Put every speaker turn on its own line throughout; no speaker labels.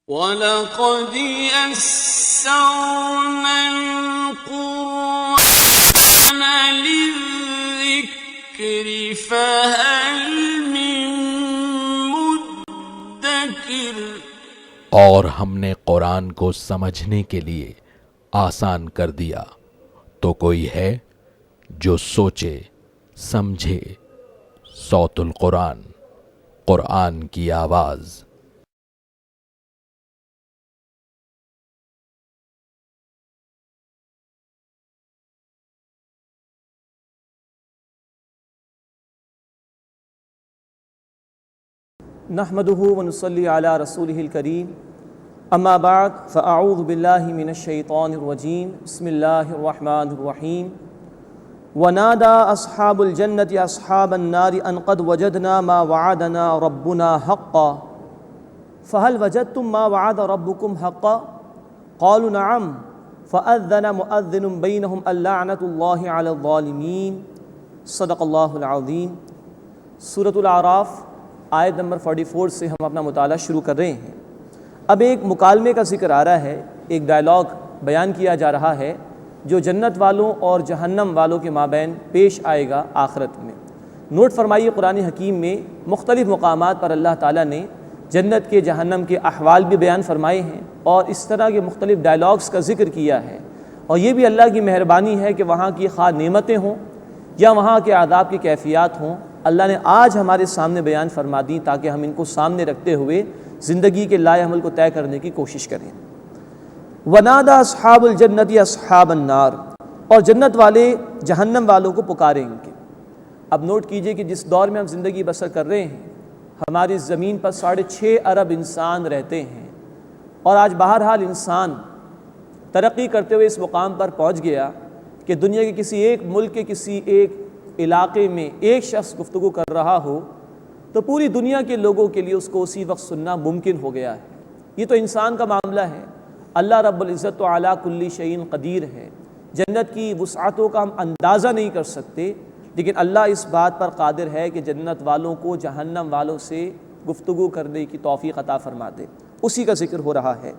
وَلَقَدْ يَسَّرْنَا الْقُرْآنَ لِلذِّكْرِ فَهَلْ مِن مُّدَّكِرٍ۔
اور ہم نے قرآن کو سمجھنے کے لیے آسان کر دیا، تو کوئی ہے جو سوچے سمجھے۔ صوت القرآن، قرآن کی آواز۔
نحمده ونصلي على رسوله الكريم، اما بعد فاعوذ باللہ من الشیطان الرجیم، بسم اللہ الرحمن الرحیم۔ ونادى اصحاب الجنة اصحاب النار ان قد وجدنا ما وعدنا ربنا حقا فهل وجدتم ما وعد ربكم حقا قالوا نعم فأذن مؤذن بينهم اللعنة الله على الظالمين۔ صدق اللہ العظیم۔ سورۃ الاعراف آیت نمبر 44 سے ہم اپنا مطالعہ شروع کر رہے ہیں۔ اب ایک مکالمے کا ذکر آ رہا ہے، ایک ڈائلاگ بیان کیا جا رہا ہے جو جنت والوں اور جہنم والوں کے مابین پیش آئے گا آخرت میں۔ نوٹ فرمائیے، قرآن حکیم میں مختلف مقامات پر اللہ تعالیٰ نے جنت کے جہنم کے احوال بھی بیان فرمائے ہیں اور اس طرح کے مختلف ڈائلاگز کا ذکر کیا ہے، اور یہ بھی اللہ کی مہربانی ہے کہ وہاں کی خواہ نعمتیں ہوں یا وہاں کے عذاب کی کیفیات ہوں، اللہ نے آج ہمارے سامنے بیان فرما دی تاکہ ہم ان کو سامنے رکھتے ہوئے زندگی کے لائے عمل کو طے کرنے کی کوشش کریں۔ وَنَادَى أَصْحَابُ الْجَنَّةِ أَصْحَابَ النَّارِ، اور جنت والے جہنم والوں کو پکاریں گے۔ اب نوٹ کیجئے کہ جس دور میں ہم زندگی بسر کر رہے ہیں، ہماری زمین پر 6.5 ارب انسان رہتے ہیں، اور آج بہرحال انسان ترقی کرتے ہوئے اس مقام پر پہنچ گیا کہ دنیا کے کسی ایک ملک کے کسی ایک علاقے میں ایک شخص گفتگو کر رہا ہو تو پوری دنیا کے لوگوں کے لیے اس کو اسی وقت سننا ممکن ہو گیا ہے۔ یہ تو انسان کا معاملہ ہے، اللہ رب العزت تو علی کل شیء قدیر ہے۔ جنت کی وسعتوں کا ہم اندازہ نہیں کر سکتے، لیکن اللہ اس بات پر قادر ہے کہ جنت والوں کو جہنم والوں سے گفتگو کرنے کی توفیق عطا فرما دے۔ اسی کا ذکر ہو رہا ہے۔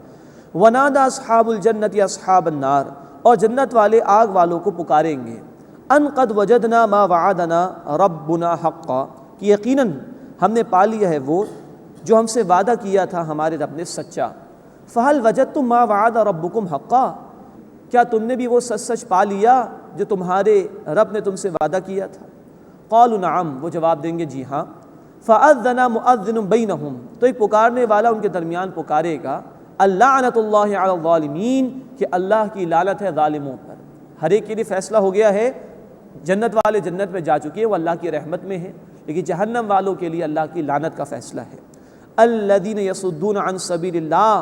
وَنَادَى أَصْحَابُ الْجَنَّةِ أَصْحَابَ النَّارِ، اور جنت والے آگ والوں کو پکاریں گے، ان قد وجدنا ما وعدنا ربنا حقا، کہ یقیناً ہم نے پا لیا ہے وہ جو ہم سے وعدہ کیا تھا ہمارے رب نے سچا۔ فہل وجدتم ما وعد ربکم حقا، کیا تم نے بھی وہ سچ پا لیا جو تمہارے رب نے تم سے وعدہ کیا تھا؟ قالوا نعم، وہ جواب دیں گے جی ہاں۔ فأذن مؤذن بینہم، تو ایک پکارنے والا ان کے درمیان پکارے گا، اللعنۃ اللہ علی الظالمین، کہ اللہ کی لعنت ہے ظالموں پر۔ ہر ایک کے لیے فیصلہ ہو گیا ہے، جنت والے جنت میں جا چکے ہیں، وہ اللہ کی رحمت میں ہیں، لیکن جہنم والوں کے لیے اللہ کی لعنت کا فیصلہ ہے۔ الذین یصدون عن سبیل اللہ،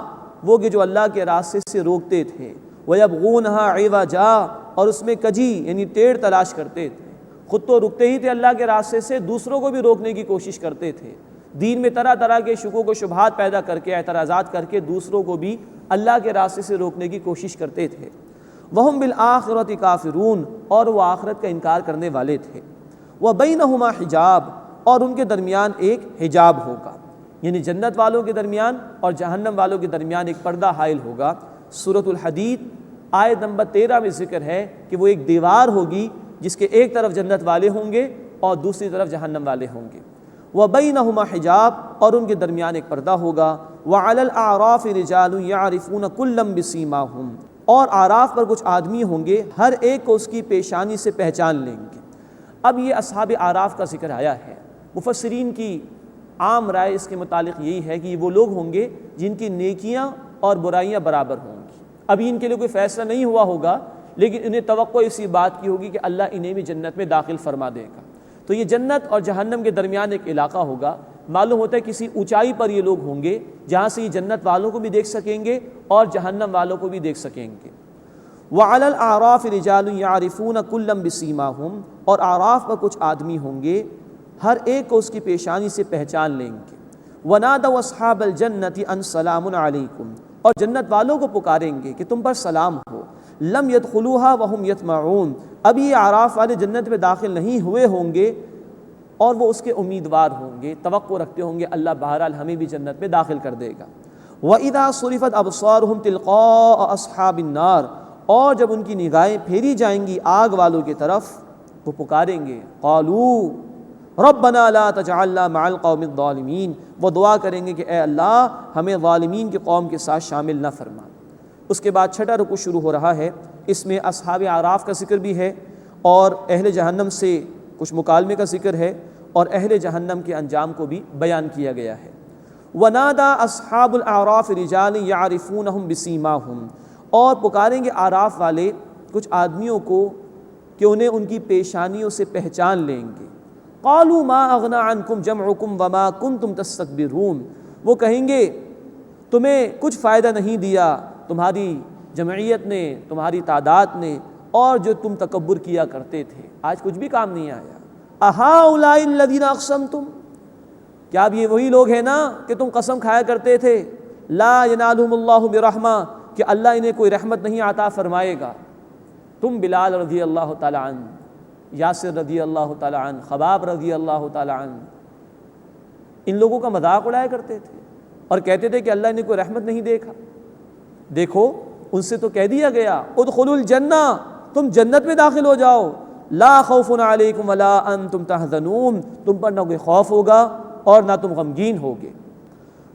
وہ کہ جو اللہ کے راستے سے روکتے تھے، ویبغونہا عوجا، اور اس میں کجی یعنی ٹیڑھ تلاش کرتے تھے۔ خود تو رکتے ہی تھے اللہ کے راستے سے، دوسروں کو بھی روکنے کی کوشش کرتے تھے، دین میں طرح طرح کے شکوک و شبہات پیدا کر کے، اعتراضات کر کے دوسروں کو بھی اللہ کے راستے سے روکنے کی کوشش کرتے تھے۔ وَهُمْ بِالْآخِرَةِ كَافِرُونَ، اور وہ آخرت کا انکار کرنے والے تھے۔ وَبَيْنَهُمَا حجاب، اور ان کے درمیان ایک حجاب ہوگا، یعنی جنت والوں کے درمیان اور جہنم والوں کے درمیان ایک پردہ حائل ہوگا۔ سورۃ الحدید آیت نمبر 13 میں ذکر ہے کہ وہ ایک دیوار ہوگی جس کے ایک طرف جنت والے ہوں گے اور دوسری طرف جہنم والے ہوں گے۔ وَبَيْنَهُمَا حجاب، اور ان کے درمیان ایک پردہ ہوگا۔ وَعَلَى الْأَعْرَافِ رِجَالٌ يَعْرِفُونَ كُلًّا بِسِيمَاهُمْ، اور آراف پر کچھ آدمی ہوں گے، ہر ایک کو اس کی پیشانی سے پہچان لیں گے۔ اب یہ اصحاب آراف کا ذکر آیا ہے۔ مفسرین کی عام رائے اس کے متعلق یہی ہے کہ یہ وہ لوگ ہوں گے جن کی نیکیاں اور برائیاں برابر ہوں گی۔ ابھی ان کے لیے کوئی فیصلہ نہیں ہوا ہوگا، لیکن انہیں توقع اسی بات کی ہوگی کہ اللہ انہیں بھی جنت میں داخل فرما دے گا۔ تو یہ جنت اور جہنم کے درمیان ایک علاقہ ہوگا، معلوم ہوتا ہے کسی اونچائی پر یہ لوگ ہوں گے جہاں سے یہ جنت والوں کو بھی دیکھ سکیں گے اور جہنم والوں کو بھی دیکھ سکیں گے۔ وَعَلَى الْأَعْرَافِ رِجَالٌ يَعْرِفُونَ كُلًّا بِسِيمَاهُمْ، اور آراف پر کچھ آدمی ہوں گے، ہر ایک کو اس کی پیشانی سے پہچان لیں گے۔ وَنَادَوْا أَصْحَابَ الْجَنَّةِ أَنْ سَلَامٌ عَلَيْكُمْ، اور جنت والوں کو پکاریں گے کہ تم پر سلام ہو۔ لَمْ يَدْخُلُوهَا وَهُمْ يَطْمَعُونَ، اب یہ آراف والے جنت میں داخل نہیں ہوئے ہوں گے اور وہ اس کے امیدوار ہوں گے، توقع رکھتے ہوں گے اللہ بہرحال ہمیں بھی جنت میں داخل کر دے گا۔ وَإِذَا صُرِفَتْ أَبْصَارُهُمْ تِلْقَاءَ أَصْحَابِ النَّارِ، اور جب ان کی نگاہیں پھیری جائیں گی آگ والوں کی طرف، وہ پکاریں گے قالوا ربنا لا تجعلنا مع القوم الظالمین، وہ دعا کریں گے کہ اے اللہ ہمیں ظالمین کی قوم کے ساتھ شامل نہ فرما۔ اس کے بعد چھٹا رکوع شروع ہو رہا ہے، اس میں اصحاب اعراف کا ذکر بھی ہے اور اہل جہنم سے کچھ مکالمے کا ذکر ہے اور اہل جہنم کے انجام کو بھی بیان کیا گیا ہے۔ وَنَادَى أَصْحَابُ الْأَعْرَافِ رِجَالٍ يَعْرِفُونَهُمْ بِسِيمَاهُمْ، اور پکاریں گے اعراف والے کچھ آدمیوں کو کہ انہیں ان کی پیشانیوں سے پہچان لیں گے۔ قَالُوا مَا أَغْنَى عَنْكُمْ جَمْعُكُمْ وَمَا كُنْتُمْ تَسْتَكْبِرُونَ، وہ کہیں گے تمہیں کچھ فائدہ نہیں دیا تمہاری جمعیت نے، تمہاری تعداد نے، اور جو تم تکبر کیا کرتے تھے آج کچھ بھی کام نہیں آیا۔ أَهَٰؤُلَاءِ الَّذِينَ أَقْسَمْتُمْ، کیا اب یہ وہی لوگ ہیں نا کہ تم قسم کھایا کرتے تھے لا ينالهم اللہ برحمہ، کہ اللہ انہیں کوئی رحمت نہیں عطا فرمائے گا۔ تم بلال رضی اللہ تعالی عنہ، یاسر رضی اللہ تعالی عنہ، خباب رضی اللہ تعالی عنہ، ان لوگوں کا مذاق اڑایا کرتے تھے اور کہتے تھے کہ اللہ انہیں کوئی رحمت نہیں دیکھا۔ دیکھو ان سے تو کہہ دیا گیا ادخلوا الجنہ، تم جنت میں داخل ہو جاؤ، لا خوف علیکم ولا انتم تحزنون، تم پر نہ کوئی خوف ہوگا اور نہ تم غمگین ہوگے۔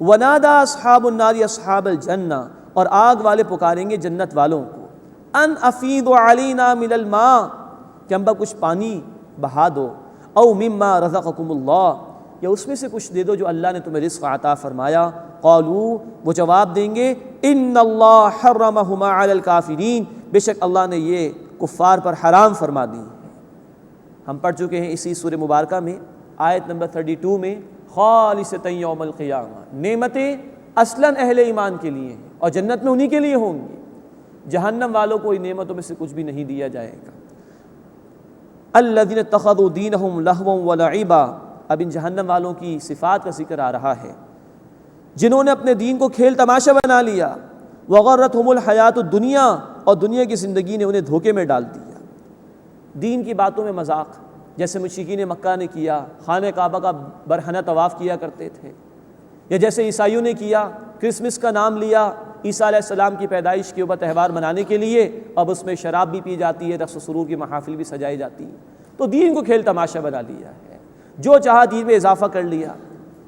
ونادى اصحاب النار اصحاب الجنہ، اور آگ والے پکاریں گے جنت والوں کو ان افیضوا علینا من الماء، کہ ہم پر کچھ پانی بہا دو، او مما رزقکم اللہ، یا اس میں سے کچھ دے دو جو اللہ نے تمہیں رزق عطا فرمایا۔ قالوا، وہ جواب دیں گے ان اللہ حرمہما علی الکافرین، بے شک اللہ نے یہ کفار پر حرام فرما دی۔ ہم پڑھ چکے ہیں اسی سورہ مبارکہ میں آیت نمبر 32 میں خالصۃ یوم القیامہ، نعمتیں اصلاً اہل ایمان کے لیے ہیں اور جنت میں انہی کے لیے ہوں گی، جہنم والوں کو ان نعمتوں میں سے کچھ بھی نہیں دیا جائے گا۔ الذین اتخذوا دینہم لہوا ولعبا، اب ان جہنم والوں کی صفات کا ذکر آ رہا ہے، جنہوں نے اپنے دین کو کھیل تماشا بنا لیا، وغرتہم الحیات الدنیا، اور دنیا کی زندگی نے انہیں دھوکے میں ڈال دیا۔ دین کی باتوں میں مذاق، جیسے مشرکین مکہ نے کیا، خانہ کعبہ کا برہنہ طواف کیا کرتے تھے، یا جیسے عیسائیوں نے کیا، کرسمس کا نام لیا عیسیٰ علیہ السلام کی پیدائش کے اوپر تہوار منانے کے لیے، اب اس میں شراب بھی پی جاتی ہے، رقص و سرور کی محافل بھی سجائی جاتی ہے۔ تو دین کو کھیل تماشا بنا لیا ہے، جو چاہا دین میں اضافہ کر لیا،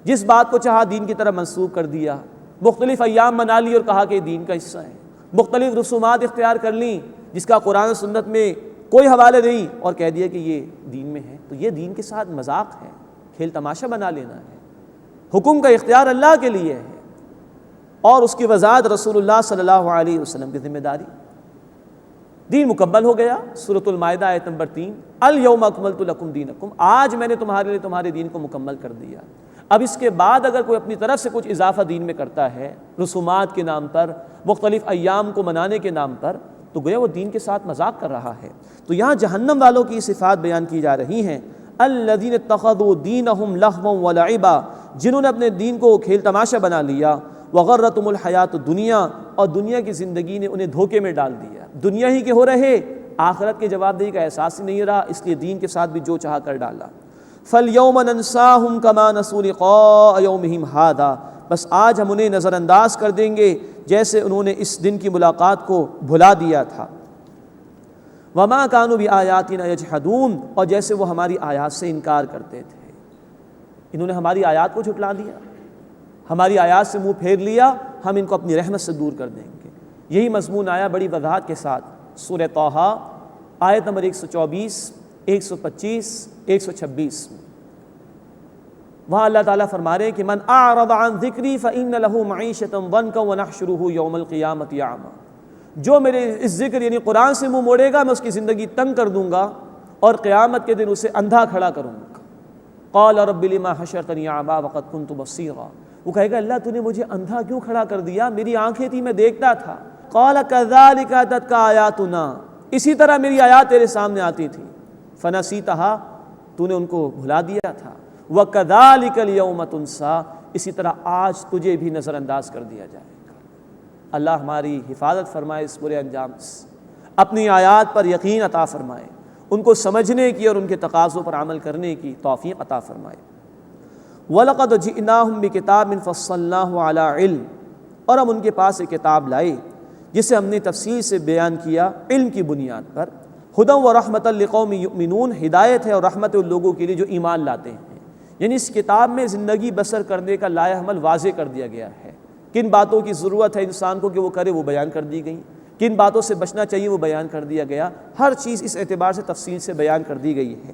جس بات کو چاہا دین کی طرف منسوب کر دیا، مختلف ایام منا لی اور کہا کہ یہ دین کا حصہ ہے، مختلف رسومات اختیار کر لیں جس کا قرآن و سنت میں کوئی حوالے نہیں، اور کہہ دیا کہ یہ دین میں ہے۔ تو یہ دین کے ساتھ مذاق ہے، کھیل تماشا بنا لینا ہے۔ حکم کا اختیار اللہ کے لیے ہے اور اس کی وضاحت رسول اللہ صلی اللہ علیہ وسلم کی ذمہ داری۔ دین مکمل ہو گیا، سورۃ المائدہ آیت نمبر 3، الیوم اکملت لکم دینکم، آج میں نے تمہارے لیے تمہارے دین کو مکمل کر دیا۔ اب اس کے بعد اگر کوئی اپنی طرف سے کچھ اضافہ دین میں کرتا ہے، رسومات کے نام پر، مختلف ایام کو منانے کے نام پر، تو گویا وہ دین کے ساتھ مذاق کر رہا ہے۔ تو یہاں جہنم والوں کی صفات بیان کی جا رہی ہیں، الذین اتخذوا دینہم لہوا ولعبا، جنہوں نے اپنے دین کو کھیل تماشا بنا لیا، وغرتہم الحیات الدنیا، اور دنیا کی زندگی نے انہیں دھوکے میں ڈال دیا، دنیا ہی کے ہو رہے، آخرت کے جواب دہی کا احساس ہی نہیں رہا، اس لیے دین کے ساتھ بھی جو چاہا کر ڈالا۔ فَالْيَوْمَ نَنْسَاهُمْ كَمَا نَسُوا لِقَاءَ يَوْمِهِمْ هَٰذَا، بس آج ہم انہیں نظر انداز کر دیں گے جیسے انہوں نے اس دن کی ملاقات کو بھلا دیا تھا۔ وَمَا كَانُوا بِآيَاتِنَا يَجْحَدُونَ، اور جیسے وہ ہماری آیات سے انکار کرتے تھے، انہوں نے ہماری آیات کو جھٹلا دیا، ہماری آیات سے منہ پھیر لیا، ہم ان کو اپنی رحمت سے دور کر دیں گے۔ یہی مضمون آیا بڑی وضاحت کے ساتھ سورہ طٰہٰ آیت نمبر 124، 125، 126 میں۔ وہاں اللہ تعالیٰ فرما رہے ہیں کہ من اعرض عن ذکری فإن له معیشة ضنکا ونحشره یوم القیامة اعمی، جو میرے اس ذکر یعنی قرآن سے منہ موڑے گا میں اس کی زندگی تنگ کر دوں گا اور قیامت کے دن اسے اندھا کھڑا کروں گا۔ قال رب لما حشرتنی اعمی وقد كنت بصیرا، وہ کہے گا اللہ تو نے مجھے اندھا کیوں کھڑا کر دیا، میری آنکھیں تھی میں دیکھتا تھا۔ قال كذلك اتتك آیاتنا، اسی طرح میری آیات تیرے سامنے آتی تھی، فنسیتها، تو نے ان کو بھلا دیا تھا، وَكَذَلِكَ الْيَوْمَ تُنْسَىٰ، اسی طرح آج تجھے بھی نظر انداز کر دیا جائے گا۔ اللہ ہماری حفاظت فرمائے اس برے انجام سے، اپنی آیات پر یقین عطا فرمائے، ان کو سمجھنے کی اور ان کے تقاضوں پر عمل کرنے کی توفیق عطا فرمائے۔ وَلَقَدْ جِئْنَاهُمْ بِكِتَابٍ فَصَّلْنَاهُ عَلَىٰ عِلْمٍ، اور ہم ان کے پاس ایک کتاب لائے جسے ہم نے تفصیل سے بیان کیا علم کی بنیاد پر، ہدی و رحمۃ لقوم یؤمنون، ہدایت ہے اور رحمت ان لوگوں کے لیے جو ایمان لاتے ہیں۔ یعنی اس کتاب میں زندگی بسر کرنے کا لائحہ عمل واضح کر دیا گیا ہے، کن باتوں کی ضرورت ہے انسان کو کہ وہ کرے وہ بیان کر دی گئی، کن باتوں سے بچنا چاہیے وہ بیان کر دیا گیا، ہر چیز اس اعتبار سے تفصیل سے بیان کر دی گئی ہے۔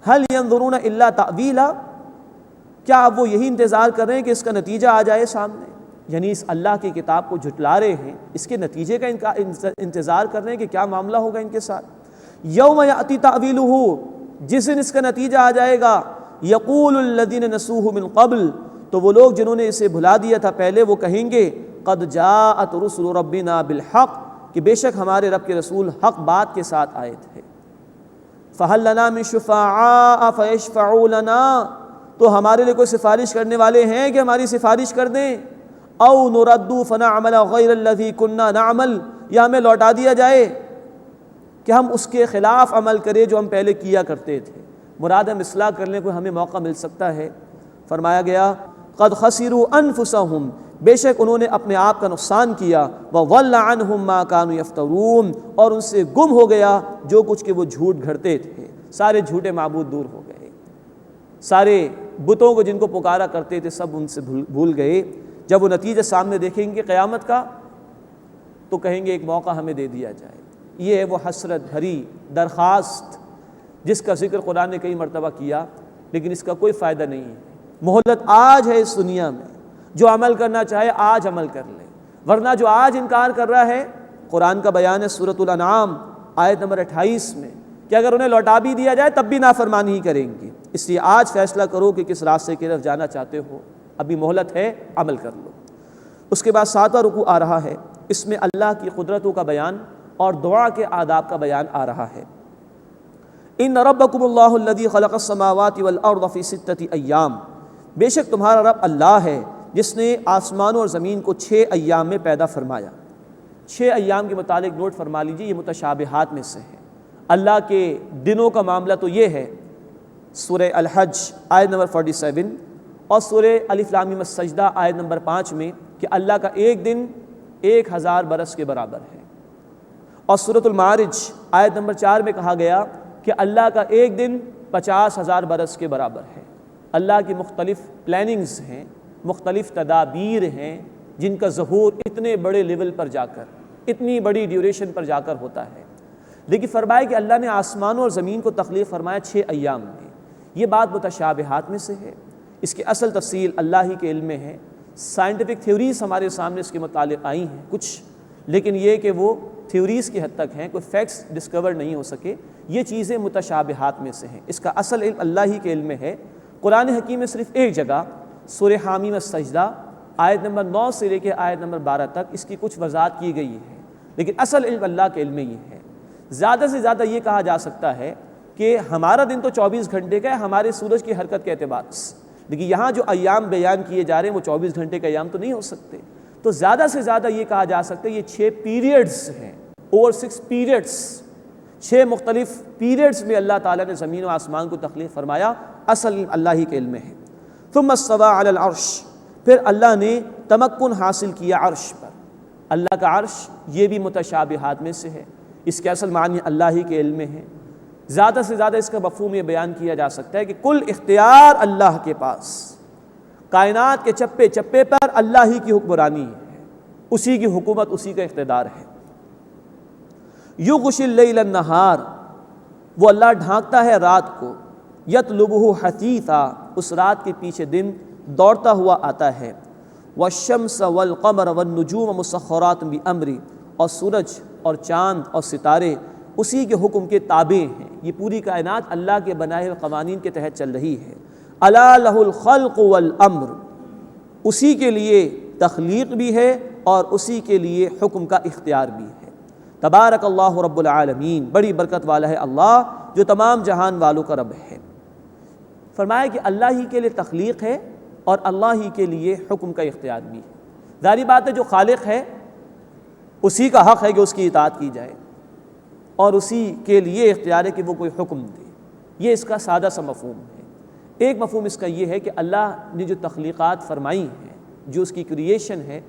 هل ينظرون الا تأویلا، کیا اب وہ یہی انتظار کر رہے ہیں کہ اس کا نتیجہ آ جائے سامنے؟ یعنی اس اللہ کی کتاب کو جھٹلا رہے ہیں، اس کے نتیجے کا انتظار کر رہے ہیں کہ کیا معاملہ ہوگا ان کے ساتھ۔ یوم یأتی تأویلہ، جس دن اس کا نتیجہ آ جائے گا، یقول الذین نسوہ من قبل، تو وہ لوگ جنہوں نے اسے بھلا دیا تھا پہلے وہ کہیں گے قد جاءت رسل ربنا بالحق، کہ بے شک ہمارے رب کے رسول حق بات کے ساتھ آئے تھے۔ فہل لنا من شفعاء فیشفعوا لنا، تو ہمارے لیے کوئی سفارش کرنے والے ہیں کہ ہماری سفارش کر دیں؟ او نرد فنعمل غیر الذی کنا نعمل، یا ہمیں لوٹا دیا جائے کہ ہم اس کے خلاف عمل کریں جو ہم پہلے کیا کرتے تھے۔ مراد ہم اصلاح کرنے کو ہمیں موقع مل سکتا ہے۔ فرمایا گیا قد خسروا انفسهم، بے شک انہوں نے اپنے آپ کا نقصان کیا، وضل عنہم ما كانوا یفترون، اور ان سے گم ہو گیا جو کچھ کہ وہ جھوٹ گھڑتے تھے۔ سارے جھوٹے معبود دور ہو گئے، سارے بتوں کو جن کو پکارا کرتے تھے سب ان سے بھول گئے۔ جب وہ نتیجہ سامنے دیکھیں گے قیامت کا تو کہیں گے ایک موقع ہمیں دے دیا جائے۔ یہ ہے وہ حسرت بھری درخواست جس کا ذکر قرآن نے کئی مرتبہ کیا، لیکن اس کا کوئی فائدہ نہیں ہے۔ مہلت آج ہے اس دنیا میں، جو عمل کرنا چاہے آج عمل کر لے، ورنہ جو آج انکار کر رہا ہے، قرآن کا بیان ہے سورۃ الانعام آیت نمبر 28 میں کہ اگر انہیں لوٹا بھی دیا جائے تب بھی نافرمانی ہی کریں گے۔ اس لیے آج فیصلہ کرو کہ کس راستے کی طرف جانا چاہتے ہو، ابھی مہلت ہے، عمل کر لو۔ اس کے بعد 7واں رکوع آ رہا ہے، اس میں اللہ کی قدرتوں کا بیان اور دعا کے آداب کا بیان آ رہا ہے۔ ان ربکم اللہ الذی خلق السماوات والارض فی 6 ایام، بے شک تمہارا رب اللہ ہے جس نے آسمانوں اور زمین کو 6 ایام میں پیدا فرمایا۔ 6 ایام کے متعلق نوٹ فرما لیجیے، یہ متشابہات میں سے ہے۔ اللہ کے دنوں کا معاملہ تو یہ ہے، سورہ الحج آیت نمبر 47 اور سورہ الف لام میم السجدہ آیت نمبر 5 میں کہ اللہ کا ایک دن 1000 برس کے برابر ہے، اور سورۃ المعارج آیت نمبر 4 میں کہا گیا کہ اللہ کا ایک دن 50,000 برس کے برابر ہے۔ اللہ کی مختلف پلاننگز ہیں، مختلف تدابیر ہیں جن کا ظہور اتنے بڑے لیول پر جا کر، اتنی بڑی ڈیوریشن پر جا کر ہوتا ہے۔ لیکن فرمایا کہ اللہ نے آسمانوں اور زمین کو تخلیق فرمایا 6 ایام میں۔ یہ بات متشابہات میں سے ہے، اس کی اصل تفصیل اللہ ہی کے علم میں ہے۔ سائنٹیفک تھیوریز ہمارے سامنے اس کے متعلق آئی ہیں کچھ، لیکن یہ کہ وہ تھیوریز کی حد تک ہیں، کوئی فیکٹس ڈسکور نہیں ہو سکے۔ یہ چیزیں متشابہات میں سے ہیں، اس کا اصل علم اللہ ہی کے علم میں ہے۔ قرآن حکیم میں صرف ایک جگہ سورہ حامیم السجدہ آیت نمبر 9 سے لے کے آیت نمبر 12 تک اس کی کچھ وضاحت کی گئی ہے، لیکن اصل علم اللہ کے علم میں یہ ہے۔ زیادہ سے زیادہ یہ کہا جا سکتا ہے کہ ہمارا دن تو 24 گھنٹے کا ہے ہمارے سورج کی حرکت کے اعتبار سے، لیکن یہاں جو ایام بیان کیے جا رہے ہیں وہ 24 گھنٹے کے ایام تو نہیں ہو سکتے۔ تو زیادہ سے زیادہ یہ کہا جا سکتا ہے یہ 6 پیریڈز ہیں، اوور 6 پیریڈز، 6 مختلف پیریڈز میں اللہ تعالیٰ نے زمین و آسمان کو تخلیق فرمایا۔ اصل اللہ ہی کے علم میں ہے۔ ثم استوى علی العرش، پھر اللہ نے تمکن حاصل کیا عرش پر۔ اللہ کا عرش یہ بھی متشابہات میں سے ہے، اس کے اصل معنی اللہ ہی کے علم میں ہے۔ زیادہ سے زیادہ اس کا مفہوم یہ بیان کیا جا سکتا ہے کہ کل اختیار اللہ کے پاس، کائنات کے چپے چپے پر اللہ ہی کی حکمرانی ہے، اسی کی حکومت، اسی کا اقتدار ہے۔ یغشی اللیل النہار، وہ اللہ ڈھانکتا ہے رات کو، یطلبہ حثیثا، اس رات کے پیچھے دن دوڑتا ہوا آتا ہے۔ والشمس والقمر والنجوم مسخرات بامرہ، اور سورج اور چاند اور ستارے اسی کے حکم کے تابع ہیں۔ یہ پوری کائنات اللہ کے بنائے ہوئے قوانین کے تحت چل رہی ہے۔ الا لہ الخلق والامر، اسی کے لیے تخلیق بھی ہے اور اسی کے لیے حکم کا اختیار بھی ہے۔ تبارک اللہ رب العالمین، بڑی برکت والا ہے اللہ جو تمام جہان والوں کا رب ہے۔ فرمایا کہ اللہ ہی کے لیے تخلیق ہے اور اللہ ہی کے لیے حکم کا اختیار بھی ہے۔ ظاہری بات ہے جو خالق ہے اسی کا حق ہے کہ اس کی اطاعت کی جائے، اور اسی کے لیے اختیار ہے کہ وہ کوئی حکم دے۔ یہ اس کا سادہ سا مفہوم ہے۔ ایک مفہوم اس کا یہ ہے کہ اللہ نے جو تخلیقات فرمائی ہیں، جو اس کی کریشن ہے،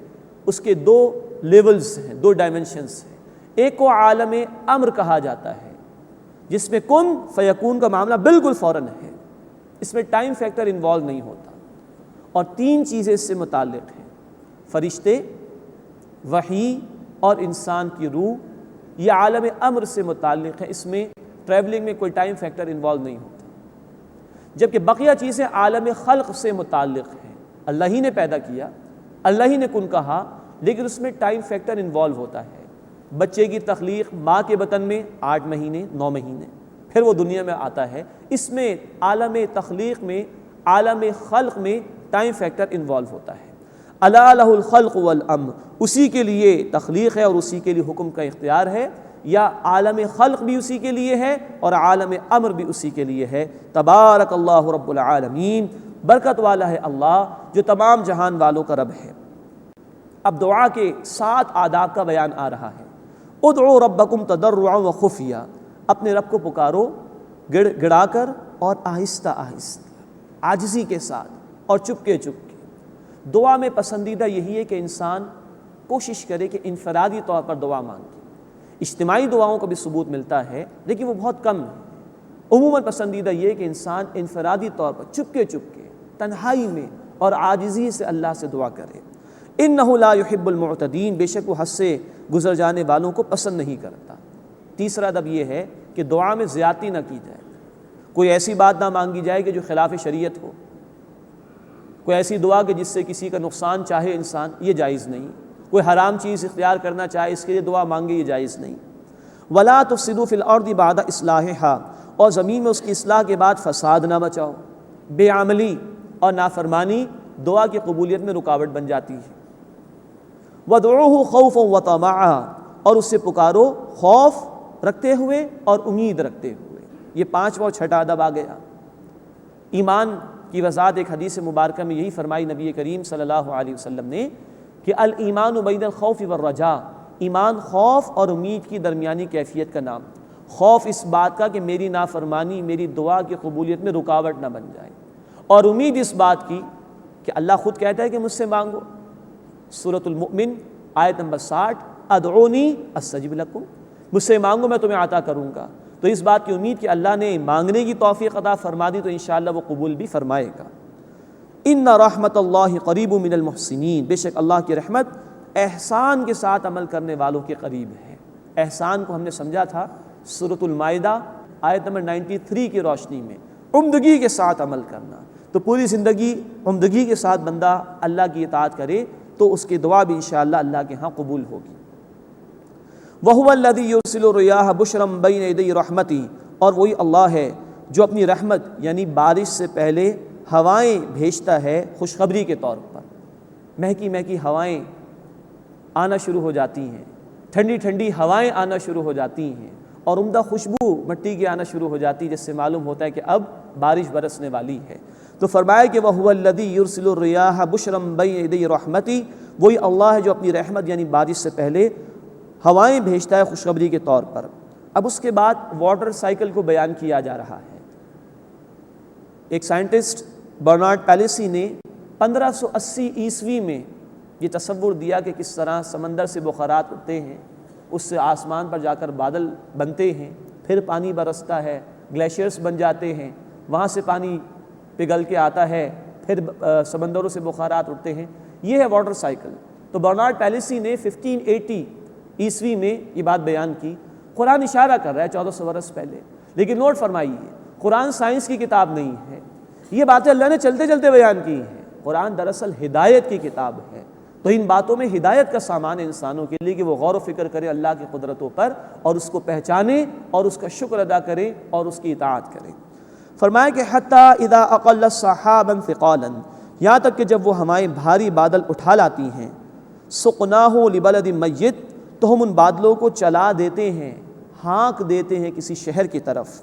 اس کے دو لیولز ہیں، دو ڈائمنشنز ہیں۔ ایک کو عالم امر کہا جاتا ہے، جس میں کن فیکون کا معاملہ بالکل فوراً ہے، اس میں ٹائم فیکٹر انوالو نہیں ہوتا، اور تین چیزیں اس سے متعلق ہیں: فرشتے، وحی اور انسان کی روح۔ یہ عالم امر سے متعلق ہے، اس میں ٹریولنگ میں کوئی ٹائم فیکٹر انوالو نہیں ہوتا۔ جبکہ بقیہ چیزیں عالم خلق سے متعلق ہیں، اللہ ہی نے پیدا کیا، اللہ ہی نے کن کہا، لیکن اس میں ٹائم فیکٹر انوالو ہوتا ہے۔ بچے کی تخلیق ماں کے بطن میں 8 مہینے 9 مہینے، پھر وہ دنیا میں آتا ہے، اس میں عالم تخلیق میں، عالم خلق میں ٹائم فیکٹر انوالو ہوتا ہے۔ الا لہ الخلق والامر، اسی کے لیے تخلیق ہے اور اسی کے لیے حکم کا اختیار ہے، یا عالم خلق بھی اسی کے لیے ہے اور عالم امر بھی اسی کے لیے ہے۔ تبارک اللہ رب العالمین، برکت والا ہے اللہ جو تمام جہان والوں کا رب ہے۔ اب دعا کے 7 آداب کا بیان آ رہا ہے۔ ادعوا ربکم تضرعا وخفیہ، اپنے رب کو پکارو گڑا کر اور آہستہ آہستہ، عاجزی کے ساتھ اور چپکے چپکے۔ دعا میں پسندیدہ یہی ہے کہ انسان کوشش کرے کہ انفرادی طور پر دعا مانگے۔ اجتماعی دعاؤں کا بھی ثبوت ملتا ہے لیکن وہ بہت کم ہے۔ عموماً پسندیدہ یہ کہ انسان انفرادی طور پر چپکے چپکے تنہائی میں اور عاجزی سے اللہ سے دعا کرے۔ انہ لا یحب المعتدین، بے شک وہ حد سے گزر جانے والوں کو پسند نہیں کرتا۔ تیسرا ادب یہ ہے کہ دعا میں زیادتی نہ کی جائے، کوئی ایسی بات نہ مانگی جائے کہ جو خلاف شریعت ہو، کوئی ایسی دعا کہ جس سے کسی کا نقصان چاہے انسان، یہ جائز نہیں۔ کوئی حرام چیز اختیار کرنا چاہے اس کے لیے دعا مانگے، یہ جائز نہیں۔ ولا تفسدوا فی الارض بعد اصلاحها، اور زمین میں اس کی اصلاح کے بعد فساد نہ مچاؤ۔ بے عملی اور نافرمانی دعا کی قبولیت میں رکاوٹ بن جاتی ہے۔ وادعوه خوفا وطمعا، اور اس سے پکارو خوف رکھتے ہوئے اور امید رکھتے ہوئے۔ یہ 5واں اور 6واں ادب آ گیا۔ ایمان کی وضاحت ایک حدیث مبارکہ میں یہی فرمائی نبی کریم صلی اللہ علیہ وسلم نے کہ الایمان بین الخوف والرجاء، ایمان خوف اور امید کی درمیانی کیفیت کا نام۔ خوف اس بات کا کہ میری نافرمانی میری دعا کی قبولیت میں رکاوٹ نہ بن جائے، اور امید اس بات کی کہ اللہ خود کہتا ہے کہ مجھ سے مانگو۔ سورۃ المؤمن آیت نمبر 60، ادعونی استجب لکم، مجھ سے مانگو میں تمہیں عطا کروں گا۔ تو اس بات کی امید کہ اللہ نے مانگنے کی توفیق عطا فرما دی تو انشاءاللہ وہ قبول بھی فرمائے گا۔ ان رحمت اللہ قریب من المحسنین، بے شک اللہ کی رحمت احسان کے ساتھ عمل کرنے والوں کے قریب ہے۔ احسان کو ہم نے سمجھا تھا سورۃ المائدہ آیت نمبر 93 کی روشنی میں، عمدگی کے ساتھ عمل کرنا۔ تو پوری زندگی عمدگی کے ساتھ بندہ اللہ کی اطاعت کرے تو اس کی دعا بھی انشاءاللہ اللہ کے ہاں قبول ہوگی۔ وَهُوَ الَّذِي يُرْسِلُ الرِّيَاحَ بُشْرًا بَيْنَ يَدَيْ رَحْمَتِهِ، اور وہی اللہ ہے جو اپنی رحمت یعنی بارش سے پہلے ہوائیں بھیجتا ہے خوشخبری کے طور پر۔ مہکی مہکی ہوائیں آنا شروع ہو جاتی ہیں، ٹھنڈی ٹھنڈی ہوائیں آنا شروع ہو جاتی ہیں، اور عمدہ خوشبو مٹی کی آنا شروع ہو جاتی ہے، جس سے معلوم ہوتا ہے کہ اب بارش برسنے والی ہے۔ تو فرمایا کہ وَهُوَ الَّذِي يُرْسِلُ الرِّيَاحَ بُشْرًا بَيْنَ يَدَيْ رَحْمَتِهِ، وہی اللہ ہے جو اپنی رحمت یعنی بارش سے پہلے ہوائیں بھیجتا ہے خوشخبری کے طور پر۔ اب اس کے بعد واٹر سائیکل کو بیان کیا جا رہا ہے۔ ایک سائنٹسٹ برنارڈ پیلیسی نے 1580 عیسوی میں یہ تصور دیا کہ کس طرح سمندر سے بخارات اٹھتے ہیں، اس سے آسمان پر جا کر بادل بنتے ہیں، پھر پانی برستا ہے، گلیشیئرز بن جاتے ہیں، وہاں سے پانی پگھل کے آتا ہے، پھر سمندروں سے بخارات اٹھتے ہیں۔ یہ ہے واٹر سائیکل۔ تو برنارڈ پیلیسی نے 1580 عیسوی میں یہ بات بیان کی۔ قرآن اشارہ کر رہا ہے 1400 برس پہلے، لیکن نوٹ فرمائیے قرآن سائنس کی کتاب نہیں ہے، یہ باتیں اللہ نے چلتے چلتے بیان کی ہیں۔ قرآن دراصل ہدایت کی کتاب ہے، تو ان باتوں میں ہدایت کا سامان ہے انسانوں کے لیے کہ وہ غور و فکر کرے اللہ کی قدرتوں پر اور اس کو پہچانے اور اس کا شکر ادا کرے اور اس کی اطاعت کرے۔ فرمایا کہ حتیٰ اذا اقلت سحابا ثقالا، یہاں تک کہ جب وہ ہوائیں بھاری بادل اٹھا لاتی ہیں، سقناہ لبلد میت، تو ہم ان بادلوں کو چلا دیتے ہیں، ہانک دیتے ہیں کسی شہر کی طرف۔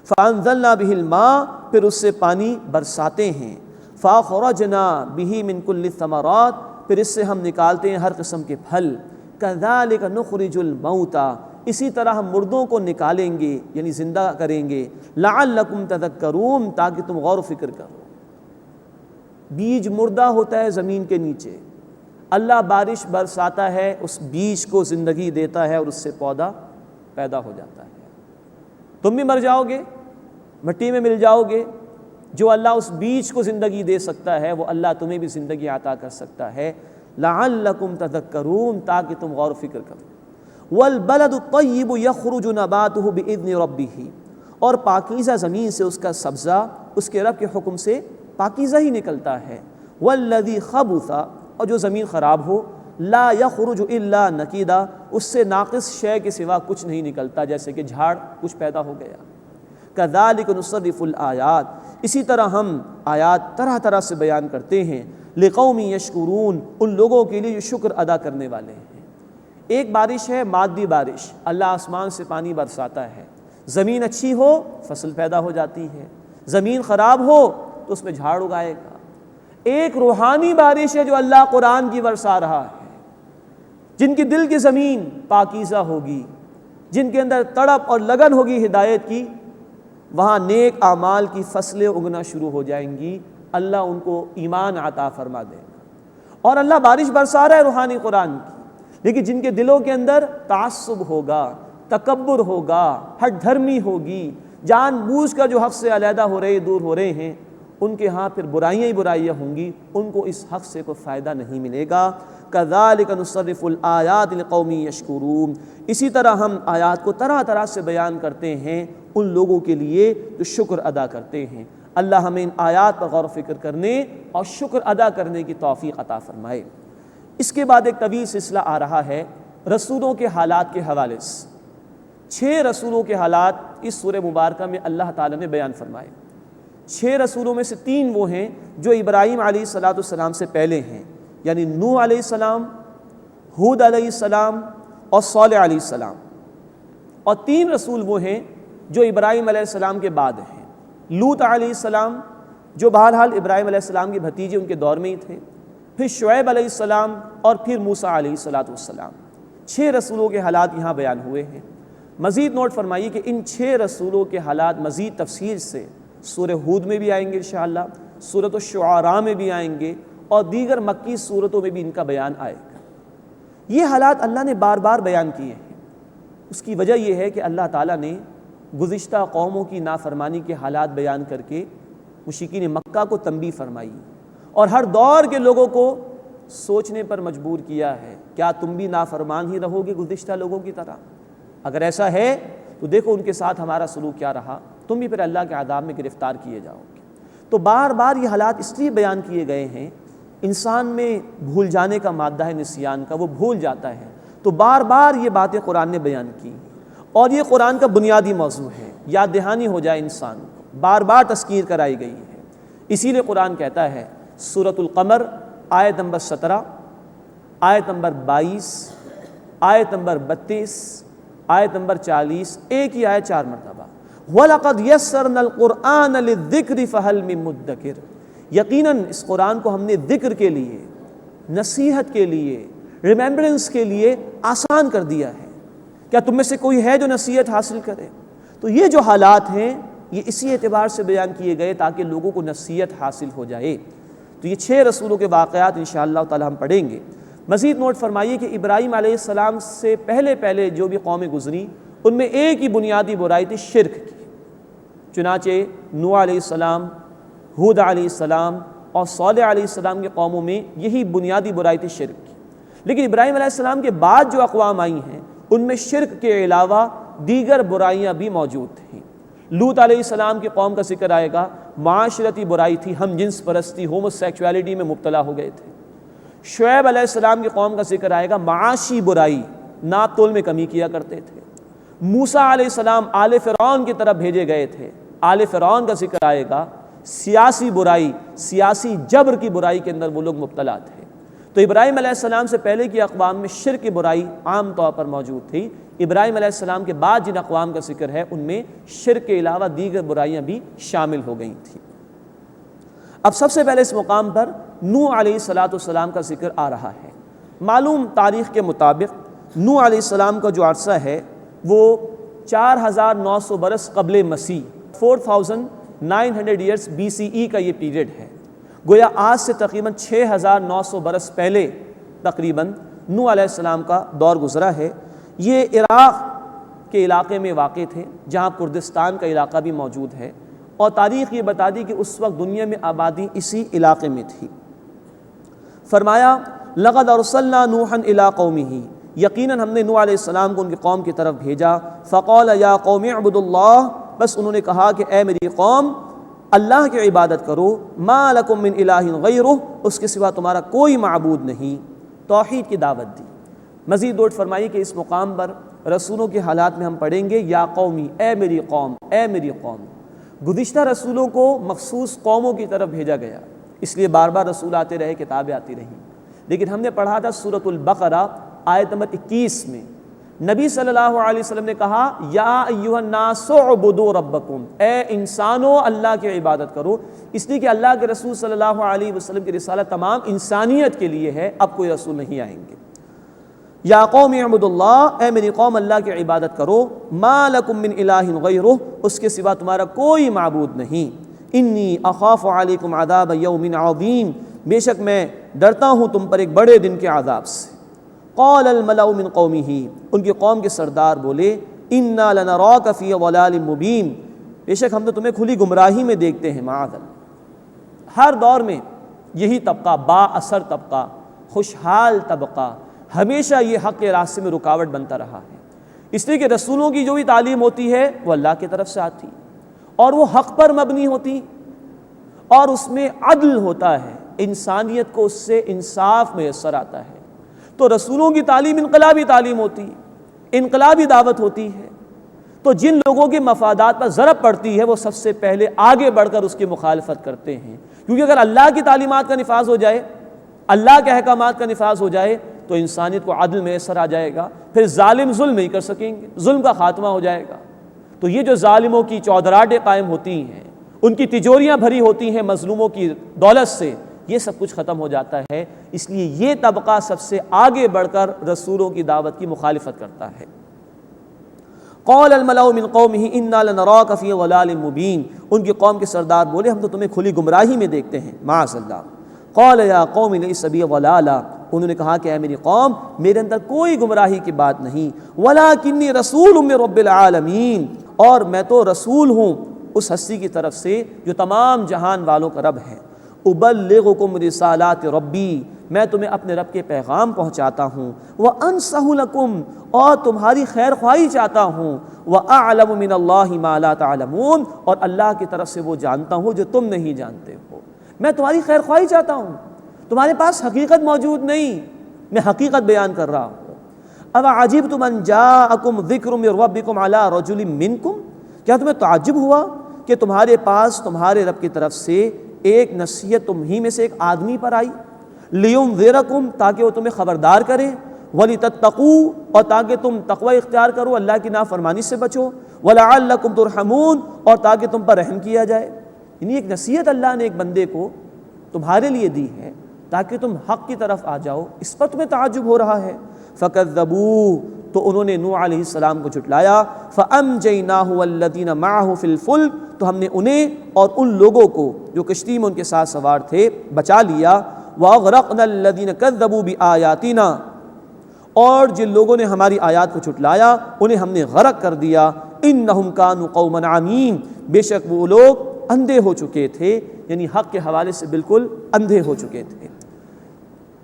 فانزلنا به الماء، پھر اس سے پانی برساتے ہیں۔ فاخرجنا به من كل الثمرات، پھر اس سے ہم نکالتے ہیں ہر قسم کے پھل۔ كذلك نخرج الموتى، اسی طرح ہم مردوں کو نکالیں گے یعنی زندہ کریں گے۔ لعلکم تذکرون، تاکہ تم غور و فکر کرو۔ بیج مردہ ہوتا ہے زمین کے نیچے، اللہ بارش برساتا ہے، اس بیج کو زندگی دیتا ہے اور اس سے پودا پیدا ہو جاتا ہے۔ تم بھی مر جاؤ گے، مٹی میں مل جاؤ گے، جو اللہ اس بیج کو زندگی دے سکتا ہے وہ اللہ تمہیں بھی زندگی عطا کر سکتا ہے۔ لعلکم تذکرون، تاکہ تم غور و فکر کرو۔ والبلد الطیب یخرج نباتہ باذن ربہ، اور پاکیزہ زمین سے اس کا سبزہ اس کے رب کے حکم سے پاکیزہ ہی نکلتا ہے۔ والذی خبث، اور جو زمین خراب ہو، لا یخرج الا نکیدا، اس سے ناقص شے کے سوا کچھ نہیں نکلتا، جیسے کہ جھاڑ کچھ پیدا ہو گیا۔ کذالک نصرف الآیات، اسی طرح ہم آیات طرح طرح سے بیان کرتے ہیں، لقوم یشکرون، ان لوگوں کے لیے جو شکر ادا کرنے والے ہیں۔ ایک بارش ہے مادی بارش، اللہ آسمان سے پانی برساتا ہے، زمین اچھی ہو فصل پیدا ہو جاتی ہے، زمین خراب ہو تو اس میں جھاڑ اگائے گا۔ ایک روحانی بارش ہے جو اللہ قرآن کی برسا رہا ہے۔ جن کی دل کی زمین پاکیزہ ہوگی، جن کے اندر تڑپ اور لگن ہوگی ہدایت کی، وہاں نیک اعمال کی فصلیں اگنا شروع ہو جائیں گی، اللہ ان کو ایمان عطا فرما دے گا۔ اور اللہ بارش برسا رہا ہے روحانی قرآن کی، لیکن جن کے دلوں کے اندر تعصب ہوگا، تکبر ہوگا، ہٹ دھرمی ہوگی، جان بوجھ کر جو حق سے علیحدہ ہو رہے دور ہو رہے ہیں، ان کے ہاں پھر برائیاں ہی برائیاں ہوں گی، ان کو اس حق سے کوئی فائدہ نہیں ملے گا۔ کذالک نصرف الآیات لقوم یشکرون، اسی طرح ہم آیات کو طرح طرح سے بیان کرتے ہیں ان لوگوں کے لیے جو شکر ادا کرتے ہیں۔ اللہ ہمیں ان آیات پر غور و فکر کرنے اور شکر ادا کرنے کی توفیق عطا فرمائے۔ اس کے بعد ایک طویل سلسلہ آ رہا ہے رسولوں کے حالات کے حوالے سے۔ 6 رسولوں کے حالات اس سورہ مبارکہ میں اللہ تعالیٰ نے بیان فرمائے۔ 6 رسولوں میں سے 3 وہ ہیں جو ابراہیم علیہ السلام سے پہلے ہیں، یعنی نوح علیہ السلام، ہود علیہ السلام اور صالح علیہ السلام، اور 3 رسول وہ ہیں جو ابراہیم علیہ السلام کے بعد ہیں۔ لوط علیہ السلام جو بہرحال ابراہیم علیہ السلام کے بھتیجے ان کے دور میں ہی تھے، پھر شعیب علیہ السلام اور پھر موسیٰ علیہ السلام۔ 6 رسولوں کے حالات یہاں بیان ہوئے ہیں۔ مزید نوٹ فرمائیے کہ ان 6 رسولوں کے حالات مزید تفصیل سے سورہ ہود میں بھی آئیں گے انشاءاللہ، سورۃ الشعراء میں بھی آئیں گے، اور دیگر مکی سورتوں میں بھی ان کا بیان آئے گا۔ یہ حالات اللہ نے بار بار بیان کیے ہیں۔ اس کی وجہ یہ ہے کہ اللہ تعالیٰ نے گزشتہ قوموں کی نافرمانی کے حالات بیان کر کے مشرکین مکہ کو تنبیہ فرمائی، اور ہر دور کے لوگوں کو سوچنے پر مجبور کیا ہے، کیا تم بھی نافرمان ہی رہو گے گزشتہ لوگوں کی طرح؟ اگر ایسا ہے تو دیکھو ان کے ساتھ ہمارا سلوک کیا رہا، تم بھی پھر اللہ کے عذاب میں گرفتار کیے جاؤ گے۔ تو بار بار یہ حالات اس لیے بیان کیے گئے ہیں، انسان میں بھول جانے کا مادہ ہے نسیان کا، وہ بھول جاتا ہے، تو بار بار یہ باتیں قرآن نے بیان کی، اور یہ قرآن کا بنیادی موضوع ہے، یاد دہانی ہو جائے انسان کو، بار بار تذکیر کرائی گئی ہے۔ اسی لیے قرآن کہتا ہے سورۃ القمر آیت نمبر 17، آیت نمبر 22، آیت نمبر 32، آیت نمبر 40، ایک ہی آیت 4 مرتبہ، وَلَقَدْ يَسَّرْنَا الْقُرْآنَ لِلذِّكْرِ فَهَلْ مِن مُدَّكِرٍ، یقیناً اس قرآن کو ہم نے ذکر کے لیے، نصیحت کے لیے، ریمیمبرنس کے لیے آسان کر دیا ہے، کیا تم میں سے کوئی ہے جو نصیحت حاصل کرے؟ تو یہ جو حالات ہیں یہ اسی اعتبار سے بیان کیے گئے تاکہ لوگوں کو نصیحت حاصل ہو جائے۔ تو یہ 6 رسولوں کے واقعات انشاءاللہ تعالی ہم پڑھیں گے۔ مزید نوٹ فرمائیے کہ ابراہیم علیہ السلام سے پہلے جو بھی قومیں گزری، ان میں ایک ہی بنیادی برائی تھی شرک کی۔ چنانچہ نوح علیہ السلام، ہود علیہ السلام اور صالح علیہ السلام کے قوموں میں یہی بنیادی برائی تھی شرک کی۔ لیکن ابراہیم علیہ السلام کے بعد جو اقوام آئی ہیں ان میں شرک کے علاوہ دیگر برائیاں بھی موجود تھیں۔ لوط علیہ السلام کی قوم کا ذکر آئے گا، معاشرتی برائی تھی، ہم جنس پرستی، ہومو سیکچولیٹی میں مبتلا ہو گئے تھے۔ شعیب علیہ السلام کی قوم کا ذکر آئے گا، معاشی برائی، ناپ تول میں کمی کیا کرتے تھے۔ موسیٰ علیہ السلام آل فرعون کی طرف بھیجے گئے تھے، آل فرعون کا ذکر آئے گا، سیاسی برائی، سیاسی جبر کی برائی کے اندر وہ لوگ مبتلا تھے۔ تو ابراہیم علیہ السلام سے پہلے کی اقوام میں شرک کی برائی عام طور پر موجود تھی، ابراہیم علیہ السلام کے بعد جن اقوام کا ذکر ہے ان میں شرک کے علاوہ دیگر برائیاں بھی شامل ہو گئی تھیں۔ اب سب سے پہلے اس مقام پر نوح علیہ السلام کا ذکر آ رہا ہے۔ معلوم تاریخ کے مطابق نوح علیہ السلام کا جو عرصہ ہے وہ 4900 برس قبل مسیح، 4900 ایئرس BCE کا یہ پیریڈ ہے۔ گویا آج سے تقریباً 6900 برس پہلے تقریباً نوح علیہ السلام کا دور گزرا ہے۔ یہ عراق کے علاقے میں واقع تھے جہاں کردستان کا علاقہ بھی موجود ہے، اور تاریخ یہ بتا دی کہ اس وقت دنیا میں آبادی اسی علاقے میں تھی۔ فرمایا لقد ارسلنا نوحا الی قومہ، یقیناً ہم نے نوح علیہ السلام کو ان کی قوم کی طرف بھیجا۔ فقال یا قوم اعبدوا اللہ، بس انہوں نے کہا کہ اے میری قوم اللہ کی عبادت کرو، ما لکم من الہ غیرہ، اس کے سوا تمہارا کوئی معبود نہیں، توحید کی دعوت دی۔ مزید نوٹ فرمائی کہ اس مقام پر رسولوں کے حالات میں ہم پڑھیں گے یا قومی، اے میری قوم، اے میری قوم۔ گزشتہ رسولوں کو مخصوص قوموں کی طرف بھیجا گیا، اس لیے بار بار رسول آتے رہے، کتابیں آتی رہیں، لیکن ہم نے پڑھا تھا سورۃ البقرہ آیت نمبر 21 میں نبی صلی اللہ علیہ وسلم نے کہا یا ایھا الناس اعبدوا ربکم، اے انسانوں اللہ کی عبادت کرو، اس لیے کہ اللہ کے رسول صلی اللہ علیہ وسلم کی رسالت تمام انسانیت کے لیے ہے، اب کوئی رسول نہیں آئیں گے۔ یا قوم اعبدوا اللہ، اے میری قوم اللہ کی عبادت کرو، ما لکم من الہ غیرہ، اس کے سوا تمہارا کوئی معبود نہیں۔ انی اخاف علیکم عذاب یوم عظیم، بے شک میں ڈرتا ہوں تم پر ایک بڑے دن کے عذاب سے۔ قال الملأ من قومہ، ان کی قوم کے سردار بولے انا لنراک فی ضلال مبین، بے شک ہم تو تمہیں کھلی گمراہی میں دیکھتے ہیں۔ معاذ اللہ، ہر دور میں یہی طبقہ، با اثر طبقہ، خوشحال طبقہ، ہمیشہ یہ حق کے راستے میں رکاوٹ بنتا رہا ہے، اس لیے کہ رسولوں کی جو بھی تعلیم ہوتی ہے وہ اللہ کی طرف سے آتی اور وہ حق پر مبنی ہوتی، اور اس میں عدل ہوتا ہے، انسانیت کو اس سے انصاف میسر آتا ہے۔ تو رسولوں کی تعلیم انقلابی تعلیم ہوتی ہے، انقلابی دعوت ہوتی ہے، تو جن لوگوں کے مفادات پر ضرب پڑتی ہے وہ سب سے پہلے آگے بڑھ کر اس کی مخالفت کرتے ہیں، کیونکہ اگر اللہ کی تعلیمات کا نفاذ ہو جائے، اللہ کے احکامات کا نفاذ ہو جائے تو انسانیت کو عدل میسر آ جائے گا، پھر ظالم ظلم نہیں کر سکیں گے، ظلم کا خاتمہ ہو جائے گا۔ تو یہ جو ظالموں کی چودراہٹیں قائم ہوتی ہیں، ان کی تجوریاں بھری ہوتی ہیں مظلوموں کی دولت سے، یہ سب کچھ ختم ہو جاتا ہے، اس لیے یہ طبقہ سب سے آگے بڑھ کر رسولوں کی دعوت کی مخالفت کرتا ہے۔ قال الملأ من قومہ انا لنراک فی ضلال مبین، ان کی قوم کے سردار بولے ہم تو تمہیں کھلی گمراہی میں دیکھتے ہیں، معاذ اللہ۔ قال یا قوم لیس بی ضلالہ، انہوں نے کہا کہ اے میری قوم میرے اندر کوئی گمراہی کی بات نہیں، ولکنی رسول من رب العالمین، اور میں تو رسول ہوں اس ہستی کی طرف سے جو تمام جہان والوں کا رب ہے۔ ابلغکم رسالات ربی، میں تمہیں اپنے رب کے پیغام پہنچاتا ہوں، وانصح لکم، اور تمہاری خیر خواہی چاہتا ہوں، واعلم من اللہ ما لا تعلمون، اور اللہ کی طرف سے وہ جانتا ہوں جو تم نہیں جانتے ہو۔ میں تمہاری خیر خواہی چاہتا ہوں، تمہارے پاس حقیقت موجود نہیں، میں حقیقت بیان کر رہا ہوں۔ اب عجبتم ان جاءکم ذکر من ربکم علی رجل منکم، کیا تمہیں تعجب ہوا کہ تمہارے پاس تمہارے رب کی طرف سے ایک نصیحت تم ہی میں سے ایک آدمی پر آئی، لینذرکم، تاکہ وہ تمہیں خبردار کرے، ولتتقوا، اور تاکہ تم تقوی اختیار کرو، اللہ کی نافرمانی سے بچو، ولعلکم ترحمون، اور تاکہ تم پر رحم کیا جائے۔ یعنی ایک نصیحت اللہ نے ایک بندے کو تمہارے لیے دی ہے تاکہ تم حق کی طرف آ جاؤ، اس پر تمہیں تعجب ہو رہا ہے۔ فکذبوہ، تو انہوں نے نوح علیہ السلام کو جھٹلایا، فانجیناہ والذین معہ فی الفلک، تو ہم نے انہیں اور ان لوگوں کو جو کشتی میں ان کے ساتھ سوار تھے بچا لیا، واغرقنا الذین کذبوا بآیاتنا، اور جن لوگوں نے ہماری آیات کو جھٹلایا انہیں ہم نے غرق کر دیا۔ انہم کانوا قوما عمین، بے شک وہ لوگ اندھے ہو چکے تھے، یعنی حق کے حوالے سے بالکل اندھے ہو چکے تھے۔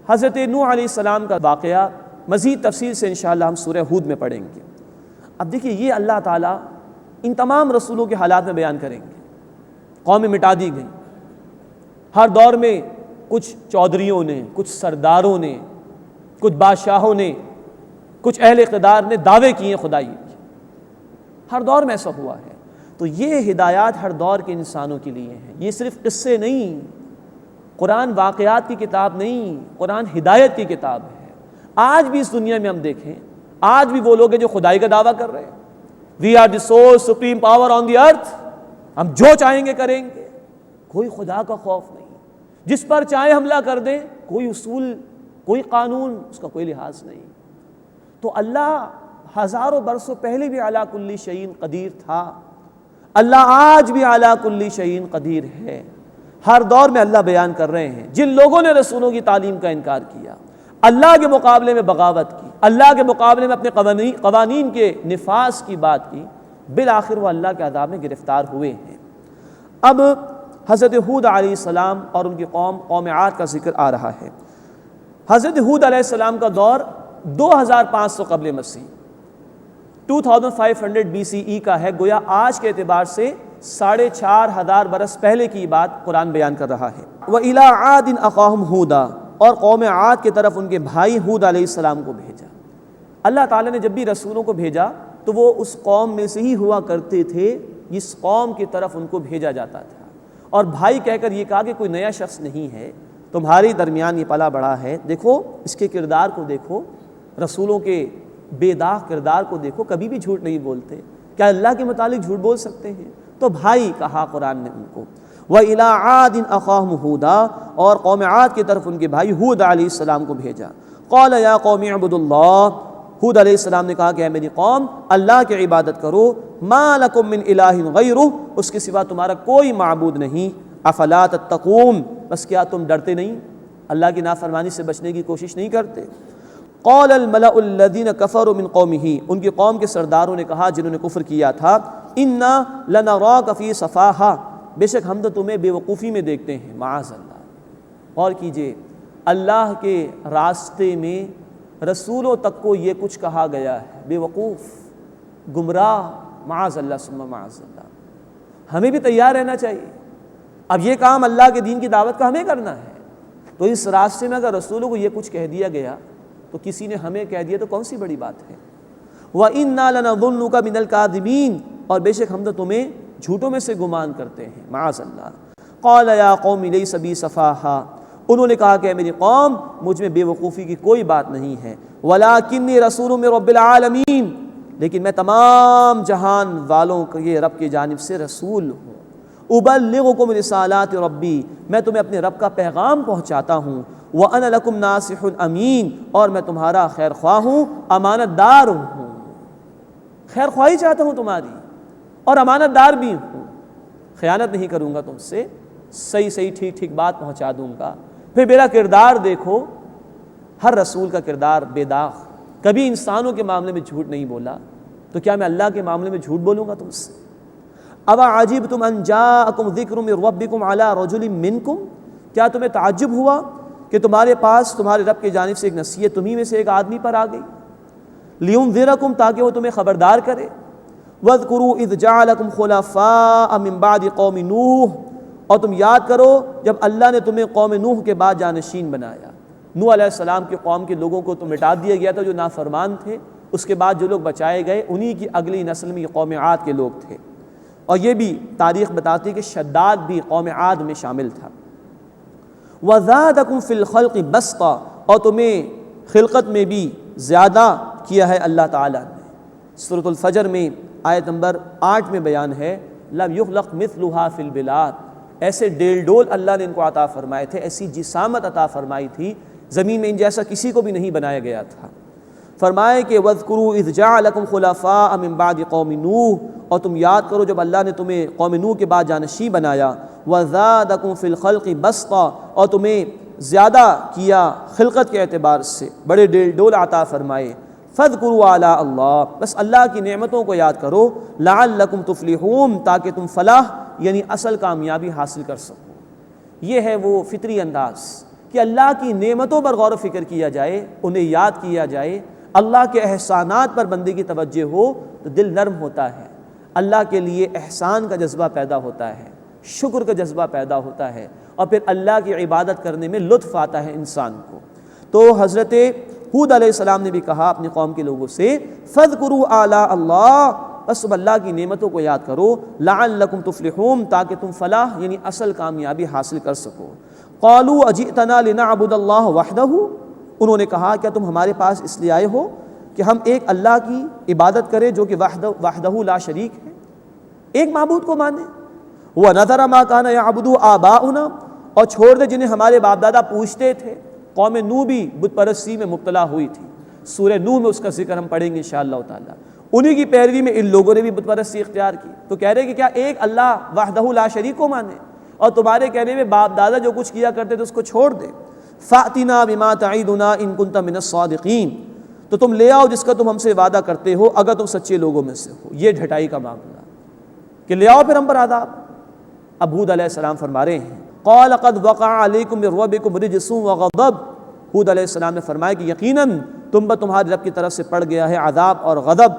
حضرت نوح علیہ السلام کا واقعہ مزید تفصیل سے انشاءاللہ ہم سورہ ہود میں پڑھیں گے۔ اب دیکھیے یہ اللہ تعالیٰ ان تمام رسولوں کے حالات میں بیان کریں گے۔ قومیں مٹا دی گئیں، ہر دور میں کچھ چودھریوں نے، کچھ سرداروں نے، کچھ بادشاہوں نے، کچھ اہل اقتدار نے دعوے کیے خدائی کے، ہر دور میں ایسا ہوا ہے۔ تو یہ ہدایات ہر دور کے انسانوں کے لیے ہیں، یہ صرف قصے نہیں، قرآن واقعات کی کتاب نہیں، قرآن ہدایت کی کتاب ہے۔ آج بھی اس دنیا میں ہم دیکھیں، آج بھی وہ لوگ ہیں جو خدائی کا دعویٰ کر رہے ہیں، we are the sole supreme power on the earth, ہم جو چاہیں گے کریں گے، کوئی خدا کا خوف نہیں، جس پر چاہے حملہ کر دیں، کوئی اصول، کوئی قانون، اس کا کوئی لحاظ نہیں۔ تو اللہ ہزاروں برسوں پہلے بھی علی کل شیء قدیر تھا، اللہ آج بھی علی کل شیء قدیر ہے۔ ہر دور میں اللہ بیان کر رہے ہیں، جن لوگوں نے رسولوں کی تعلیم کا انکار کیا، اللہ کے مقابلے میں بغاوت کی، اللہ کے مقابلے میں اپنے قوانین کے نفاذ کی بات کی، بالآخر وہ اللہ کے عذاب میں گرفتار ہوئے ہیں۔ اب حضرت ہود علیہ السلام اور ان کی قوم عاد کا ذکر آ رہا ہے۔ حضرت ہود علیہ السلام کا دور 2500 قبل مسیح 2500 BCE کا ہے، گویا آج کے اعتبار سے 4500 برس پہلے کی بات قرآن بیان کر رہا ہے۔ وَإِلَىٰ عَادٍ أَخَاهُمْ هُودًا، اور قوم عاد کی طرف ان کے بھائی ہود علیہ السلام کو بھیجا۔ اللہ تعالیٰ نے جب بھی رسولوں کو بھیجا تو وہ اس قوم میں سے ہی ہوا کرتے تھے جس قوم کی طرف ان کو بھیجا جاتا تھا، اور بھائی کہہ کر یہ کہا کہ کوئی نیا شخص نہیں ہے، تمہارے درمیان یہ پلا بڑا ہے، دیکھو اس کے کردار کو دیکھو، رسولوں کے بے داغ کردار کو دیکھو، کبھی بھی جھوٹ نہیں بولتے، کیا اللہ کے متعلق جھوٹ بول سکتے ہیں؟ تو بھائی کہا قرآن نے ان کو۔ وَإِلَىٰ عَادٍ أَخَاهُمْ هُودًا، اور قوم عاد کی طرف ان کے بھائی ہود علیہ السلام کو بھیجا۔ قَالَ يَا قَوْمِ اعْبُدُوا اللَّهَ، ہود علیہ السلام نے کہا کہ اے میری قوم اللہ کی عبادت کرو، مَا لَكُم مِّنْ إِلَٰهٍ غَيْرُهُ، اس کے سوا تمہارا کوئی معبود نہیں، أَفَلَا تَتَّقُونَ، بس کیا تم ڈرتے نہیں، اللہ کی نافرمانی سے بچنے کی کوشش نہیں کرتے؟ قال الملأ الذين كفروا من قومه، ان کی قوم کے سرداروں نے کہا جنہوں نے کفر کیا تھا، انا لنراك في سفاهة، بے شک ہم تو تمہیں بے وقوفی میں دیکھتے ہیں، معاذ اللہ۔ اور کیجئے اللہ کے راستے میں رسولوں تک کو یہ کچھ کہا گیا ہے، بے وقوف، گمراہ، معاذ اللہ ثم معاذ اللہ۔ ہمیں بھی تیار رہنا چاہیے، اب یہ کام اللہ کے دین کی دعوت کا ہمیں کرنا ہے، تو اس راستے میں اگر رسولوں کو یہ کچھ کہہ دیا گیا تو کسی نے ہمیں کہہ دیا تو کون سی بڑی بات ہے؟ وَإِنَّا لَنَظُنُّكَ مِنَ الْكَاذِبِينَ، اور بے شک ہم تو تمہیں جھوٹوں میں سے گمان کرتے ہیں، معاذ اللہ۔ قَالَ يَا قَوْمِ لَيْسَ بِي سَفَاهَةٌ، انہوں نے کہا کہ میری قوم مجھ میں بے وقوفی کی کوئی بات نہیں ہے، وَلَٰكِنِّي رَسُولٌ مِّن رَبِّ الْعَالَمِينَ، لیکن میں تمام جہان والوں کے یہ رب کی جانب سے رسول ہوں، أُبَلِّغُكُمْ رِسَالَاتِ رَبِّي، میں تمہیں اپنے رب کا پیغام پہنچاتا ہوں، وَأَنَا لَكُمْ نَاصِحٌ أَمِينٌ، اور میں تمہارا خیر خواہ ہوں، امانت دار ہوں، خیر خواہی چاہتا ہوں تمہاری، اور امانت دار بھی ہوں، خیانت نہیں کروں گا تم سے، صحیح ٹھیک بات پہنچا دوں گا۔ پھر میرا کردار دیکھو، ہر رسول کا کردار بے داغ، کبھی انسانوں کے معاملے میں جھوٹ نہیں بولا، تو کیا میں اللہ کے معاملے میں جھوٹ بولوں گا تم سے؟ أَوَعَجِبْتُمْ أَنْ جَاءَكُمْ ذِكْرٌ مِّن رَبِّكُمْ عَلَىٰ رَجُلٍ مِّنْكُمْ، کیا تمہیں تعجب ہوا کہ تمہارے پاس تمہارے رب کی جانب سے ایک نصیحت تمہیں میں سے ایک آدمی پر آ گئی، لِيُنذِرَكُمْ، تاکہ وہ تمہیں خبردار کرے، وَاذْكُرُوا إِذْ جَعَلَكُمْ خُلَفَاءَ مِن بَعْدِ قَوْمِ نوح، اور تم یاد کرو جب اللہ نے تمہیں قوم نوح کے بعد جانشین بنایا، نوح علیہ السلام کی قوم کے لوگوں کو تو مٹا دیا گیا تھا جو نافرمان تھے، اس کے بعد جو لوگ بچائے گئے انہی کی اگلی نسل میں یہ قوم عاد کے لوگ تھے، اور یہ بھی تاریخ بتاتی ہے کہ شداد بھی قوم عاد میں شامل تھا۔ وَزَادَكُمْ فِي الْخَلْقِ بَسْطًا، اور تمہیں خلقت میں بھی زیادہ کیا ہے اللہ تعالیٰ نے۔ سورۃ الفجر میں آیت نمبر 8 میں بیان ہے، لَمْ يُخْلَقْ مِثْلُهَا فِي الْبِلَادِ، ایسے ڈیل ڈول اللہ نے ان کو عطا فرمائے تھے، ایسی جسامت عطا فرمائی تھی، زمین میں ان جیسا کسی کو بھی نہیں بنایا گیا تھا۔ فرمائے کہ وَاذْكُرُوا إِذْ جَعَلَكُمْ خُلَفَاءَ مِن بَعْدِ قَوْمِ نوح، اور تم یاد کرو جب اللہ نے تمہیں قوم نوح کے بعد جانشین بنایا، وَزَادَكُمْ فِي الْخَلْقِ بَسْطًا، اور تمہیں زیادہ کیا خلقت کے اعتبار سے، بڑے ڈیل ڈول عطا فرمائے، فَاذْكُرُوا آلاء اللہ، بس اللہ کی نعمتوں کو یاد کرو، لَعَلَّكُمْ تُفْلِحُونَ، تاکہ تم فلاح یعنی اصل کامیابی حاصل کر سکو۔ یہ ہے وہ فطری انداز کہ اللہ کی نعمتوں پر غور و فکر کیا جائے، انہیں یاد کیا جائے، اللہ کے احسانات پر بندے کی توجہ ہو تو دل نرم ہوتا ہے، اللہ کے لیے احسان کا جذبہ پیدا ہوتا ہے، شکر کا جذبہ پیدا ہوتا ہے، اور پھر اللہ کی عبادت کرنے میں لطف آتا ہے انسان کو۔ تو حضرت ہود علیہ السلام نے بھی کہا اپنی قوم کے لوگوں سے، فَاذْكُرُوا آلاء اللہ، بس تم اللہ کی نعمتوں کو یاد کرو، لَعَلَّكُمْ تُفْلِحُونَ، تاکہ تم فلاح یعنی اصل کامیابی حاصل کر سکو۔ قَالُوا أَجِئْتَنَا لِنَعْبُدَ اللَّهَ وَحْدَهُ، انہوں نے کہا کیا تم ہمارے پاس اس لیے آئے ہو کہ ہم ایک اللہ کی عبادت کریں جو کہ وحدہ لا شریک ہے، ایک معبود کو مانیں، وَنَذَرَ مَا كَانَ يَعْبُدُ آبَاؤُنَا، اور چھوڑ دے جنہیں ہمارے باپ دادا پوجتے تھے۔ قوم نوح بھی بت پرستی میں مبتلا ہوئی تھی، سورہ نوح میں اس کا ذکر ہم پڑھیں گے انشاءاللہ تعالی۔ انہی کی پیروی میں ان لوگوں نے بھی بت پرستی اختیار کی، تو کہہ رہے کہ کیا ایک اللہ وحدہ لا شریک کو مانے، اور تمہارے کہنے میں باپ دادا جو کچھ کیا کرتے تھے اس کو چھوڑ دے۔ فَأْتِنَا بِمَا تَعِدُنَا إِن كُنتَ مِنَ الصَّادِقِينَ، تو تم لے آؤ جس کا تم ہم سے وعدہ کرتے ہو اگر تم سچے لوگوں میں سے ہو۔ یہ ڈھٹائی کا معاملہ کہ لے آؤ پھر ہم پر عذاب۔ اب ہود علیہ السلام فرما رہے ہیں قَالَ قَدْ وَقَعَ عَلَيْكُم مِّن رَّبِّكُمْ رِجْسٌ وَغَضَبٌ، ہود علیہ السلام نے فرمایا کہ یقیناً تم پر تمہارے رب کی طرف سے پڑ گیا ہے عذاب اور غضب۔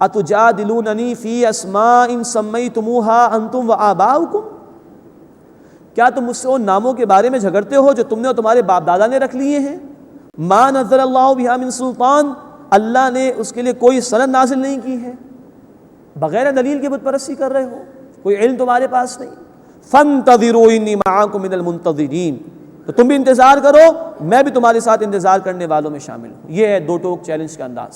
أَتُجَادِلُونَنِي فِي أَسْمَاءٍ سَمَّيْتُمُوهَا أَنتُمْ وَآبَاؤُكُمْ، کیا تم مجھ سے ان ناموں کے بارے میں جھگڑتے ہو جو تم نے اور تمہارے باپ دادا نے رکھ لیے ہیں؟ مَا نَزَّلَ اللَّهُ بِهَا مِن سُلْطَان، اللہ نے اس کے لیے کوئی سند نازل نہیں کی ہے، بغیر دلیل کے بت پرستی کر رہے ہو، کوئی علم تمہارے پاس نہیں۔ فَانتَظِرُوا إِنِّي مَعَكُم مِّنَ الْمُنتَظِرِينَ، تو تم بھی انتظار کرو، میں بھی تمہارے ساتھ انتظار کرنے والوں میں شامل ہوں۔ یہ ہے دو ٹوک چیلنج کا انداز۔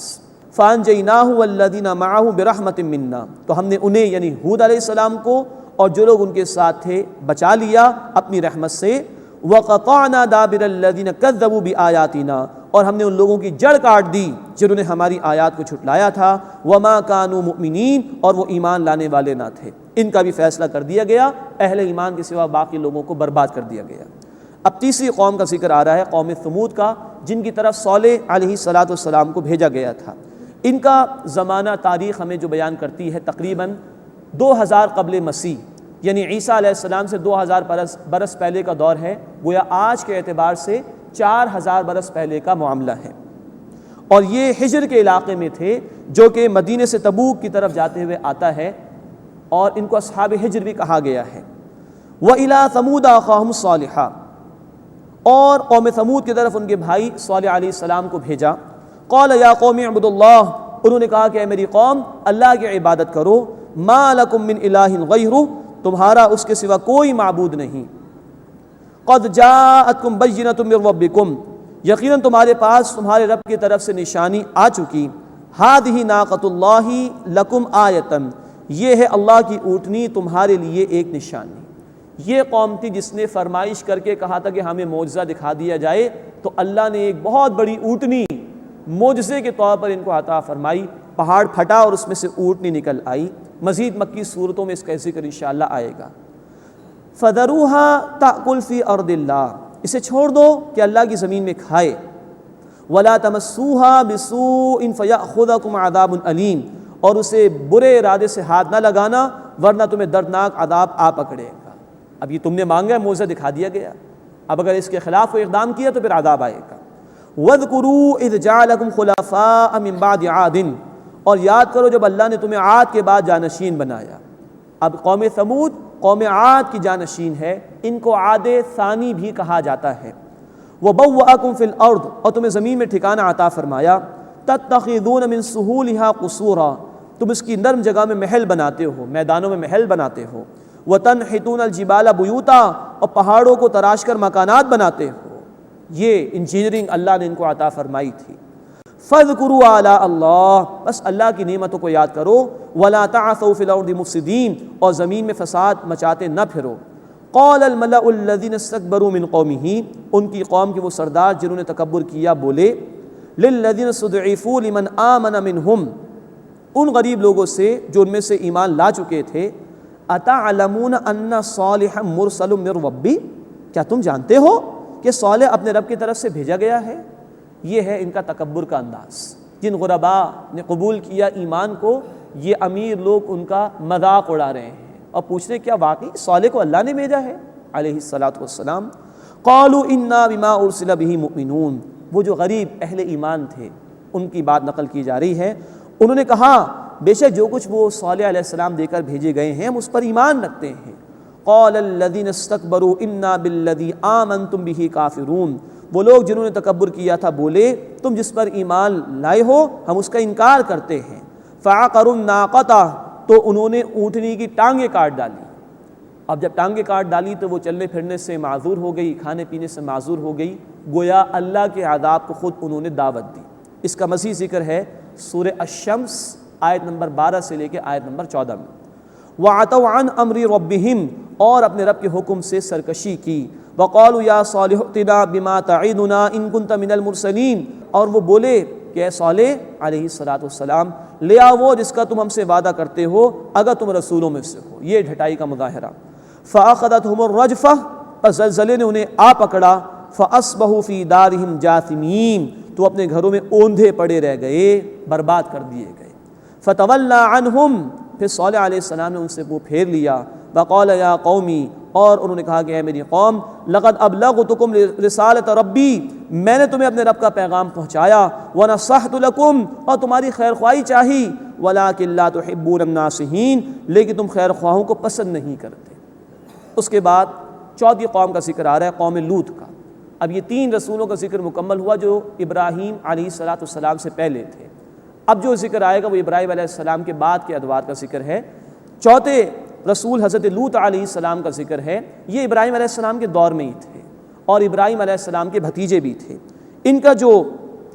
فَأَنجَيْنَاهُ وَالَّذِينَ مَعَهُ بِرَحْمَةٍ مِّنَّا، تو ہم نے انہیں یعنی ہود علیہ السلام کو اور جو لوگ ان کے ساتھ تھے بچا لیا اپنی رحمت سے۔ وَقَطَعْنَا دَابِرَ الَّذِينَ كَذَّبُوا بِآيَاتِنَا، اور ہم نے ان لوگوں کی جڑ کاٹ دی جنہوں نے ہماری آیات کو جھٹلایا تھا۔ وَمَا كَانُوا مُؤْمِنِينَ، اور وہ ایمان لانے والے نہ تھے، ان کا بھی فیصلہ کر دیا گیا، اہل ایمان کے سوا باقی لوگوں کو برباد کر دیا گیا۔ اب تیسری قوم کا ذکر آ رہا ہے، قوم ثمود کا، جن کی طرف صالح علیہ السلام کو بھیجا گیا تھا۔ ان کا زمانہ تاریخ ہمیں جو بیان کرتی ہے تقریباً 2000 قبل مسیح، یعنی عیسیٰ علیہ السلام سے 2000 برس پہلے کا دور ہے، گویا آج کے اعتبار سے 4000 برس پہلے کا معاملہ ہے۔ اور یہ حجر کے علاقے میں تھے جو کہ مدینے سے تبوک کی طرف جاتے ہوئے آتا ہے، اور ان کو اصحاب حجر بھی کہا گیا ہے۔ وَإِلَىٰ ثَمُودَ أَخَاهُمْ صَالِحًا، اور قوم ثمود کی طرف ان کے بھائی صالح علیہ السلام کو بھیجا۔ قَالَ يَا قَوْمِ اعْبُدُوا اللَّهَ، انہوں نے کہا کہ اے میری قوم اللہ کی عبادت کرو۔ مَا لَكُم مِّنْ إِلَٰهٍ غَيْرُهُ، تمہارا اس کے سوا کوئی معبود نہیں۔ قَدْ جَاءَتْكُمْ بَيِّنَةٌ مِّن رَّبِّكُمْ، یقیناً تمہارے پاس تمہارے رب کی طرف سے نشانی آ چکی۔ هَٰذِهِ نَاقَةُ اللَّهِ لَكُمْ آیَةً، یہ ہے اللہ کی اونٹنی تمہارے لیے ایک نشانی۔ یہ قوم تھی جس نے فرمائش کر کے کہا تھا کہ ہمیں معجزہ دکھا دیا جائے، تو اللہ نے ایک بہت بڑی اونٹنی معجزے کے طور پر ان کو عطا فرمائی۔ پہاڑ پھٹا اور اس میں سے اونٹنی نکل آئی۔ مزید مکی صورتوں میں اس کا ذکر انشاءاللہ آئے گا۔ فَذَرُوهَا تَأْكُلْ فِي أَرْضِ اللَّهِ، اسے چھوڑ دو کہ اللہ کی زمین میں کھائے۔ وَلَا تَمَسُّوهَا بِسُوءٍ فَيَأْخُذَكُمْ عَذَابٌ أَلِيمٌ، اور اسے برے ارادے سے ہاتھ نہ لگانا ورنہ تمہیں دردناک عذاب آ پکڑے گا۔ اب یہ تم نے مانگا ہے، معجزہ دکھا دیا گیا، اب اگر اس کے خلاف کوئی اقدام کیا تو پھر عذاب آئے گا۔ وَاذْكُرُوا إِذْ جَعَلَكُمْ خُلَفَاءَ مِن بَعْدِ عَادٍ، اور یاد کرو جب اللہ نے تمہیں عاد کے بعد جانشین بنایا۔ اب قوم ثمود قوم عاد کی جانشین ہے، ان کو عاد ثانی بھی کہا جاتا ہے۔ وَبَوَّأَكُمْ فِي الْأَرْضِ، اور تمہیں زمین میں ٹھکانہ عطا فرمایا۔ تَتَّخِذُونَ مِن سُهُولِهَا قُصُورًا، تم اس کی نرم جگہ میں محل بناتے ہو، میدانوں میں محل بناتے ہو۔ وَتَنْحِتُونَ الْجِبَالَ بُيُوتًا، اور پہاڑوں کو تراش کر مکانات بناتے ہو۔ یہ انجینئرنگ اللہ نے ان کو عطا فرمائی تھی۔ فَاذْكُرُوا آلاءَ اللَّهِ، بس اللہ کی نعمتوں کو یاد کرو۔ وَلَا تَعْثَوْا فِي الْأَرْضِ مُفْسِدِينَ، اور زمین میں فساد مچاتے نہ پھرو۔ قَالَ الْمَلَأُ الَّذِينَ اسْتَكْبَرُوا مِن قَوْمِهِ، ان کی قوم کے وہ سردار جنہوں نے تکبر کیا بولے۔ لِلَّذِينَ اسْتُضْعِفُوا لِمَنْ آمَنَ مِنْهُمْ، ان غریب لوگوں سے جو ان میں سے ایمان لا چکے تھے۔ أَتَعْلَمُونَ أَنَّ صَالِحًا مُرْسَلٌ مِّن رَّبِّهِ، کیا تم جانتے ہو کہ صالح اپنے رب کی طرف سے بھیجا گیا ہے؟ یہ ہے ان کا تکبر کا انداز۔ جن غرباء نے قبول کیا ایمان کو، یہ امیر لوگ ان کا مذاق اڑا رہے ہیں اور پوچھ رہے کیا واقعی صالح کو اللہ نے بھیجا ہے علیہ السلام۔ قالوا انا بما ارسل به مؤمنون، وہ جو غریب اہل ایمان تھے ان کی بات نقل کی جا رہی ہے، انہوں نے کہا بے شک جو کچھ وہ صالح علیہ السلام دے کر بھیجے گئے ہیں ہم اس پر ایمان رکھتے ہیں۔ قال الذين استكبروا انا بالذي آمنتم به کافرون، وہ لوگ جنہوں نے تکبر کیا تھا بولے تم جس پر ایمان لائے ہو ہم اس کا انکار کرتے ہیں۔ فعقروا الناقۃ، تو انہوں نے اونٹنی کی ٹانگیں کاٹ ڈالی۔ اب جب ٹانگیں کاٹ ڈالی تو وہ چلنے پھرنے سے معذور ہو گئی، کھانے پینے سے معذور ہو گئی، گویا اللہ کے عذاب کو خود انہوں نے دعوت دی۔ اس کا مزید ذکر ہے سورہ الشمس آیت نمبر 12 سے لے کے آیت نمبر 14 میں۔ وَعَتَوْا عَنْ أَمْرِ رَبِّهِمْ، اور اپنے رب کے حکم سے سرکشی کی۔ وَقَالُوا يَا صَالِحُ ائْتِنَا بِمَا تَعِدُنَا إِن كُنتَ مِنَ الْمُرْسَلِينَ، اور وہ بولے کہ اے صالح علیہ السلام لے آؤ وہ جس کا تم ہم سے وعدہ کرتے ہو اگر تم رسولوں میں سے ہو۔ یہ ڈھٹائی کا مظاہرہ۔ فَأَخَذَتْهُمُ الرَّجْفَةُ، پس زلزلے نے انہیں آ پکڑا۔ فَأَصْبَحُوا فِي دَارِهِمْ جَاثِمِينَ، تو اپنے گھروں میں اوندھے پڑے رہ گئے، برباد کر دیے گئے۔ فَتَوَلَّىٰ عَنْهُمْ، پھر صالح علیہ السلام نے ان سے منہ پھیر لیا۔ وَقَالَ يَا قَوْمِ، اور انہوں نے کہا کہ اے میری قوم، لَقَدْ أَبْلَغْتُكُمْ رِسَالَةَ رَبِّي، میں نے تمہیں اپنے رب کا پیغام پہنچایا، وَنَصَحْتُ لَكُمْ، اور تمہاری خیر خواہی چاہی، وَلَٰكِن لَا تُحِبُّونَ النَّاصِحِينَ، لیکن تم خیر خواہوں کو پسند نہیں کرتے۔ اس کے بعد چوتھی قوم کا ذکر آ رہا ہے، قوم لوط کا۔ اب یہ 3 رسولوں کا ذکر مکمل ہوا جو ابراہیم علیہ السلام سے پہلے تھے۔ اب جو ذکر آئے گا وہ ابراہیم علیہ السلام کے بعد کے ادوار کا ذکر ہے۔ چوتھے رسول حضرت لوط علیہ السلام کا ذکر ہے۔ یہ ابراہیم علیہ السلام کے دور میں ہی تھے اور ابراہیم علیہ السلام کے بھتیجے بھی تھے۔ ان کا جو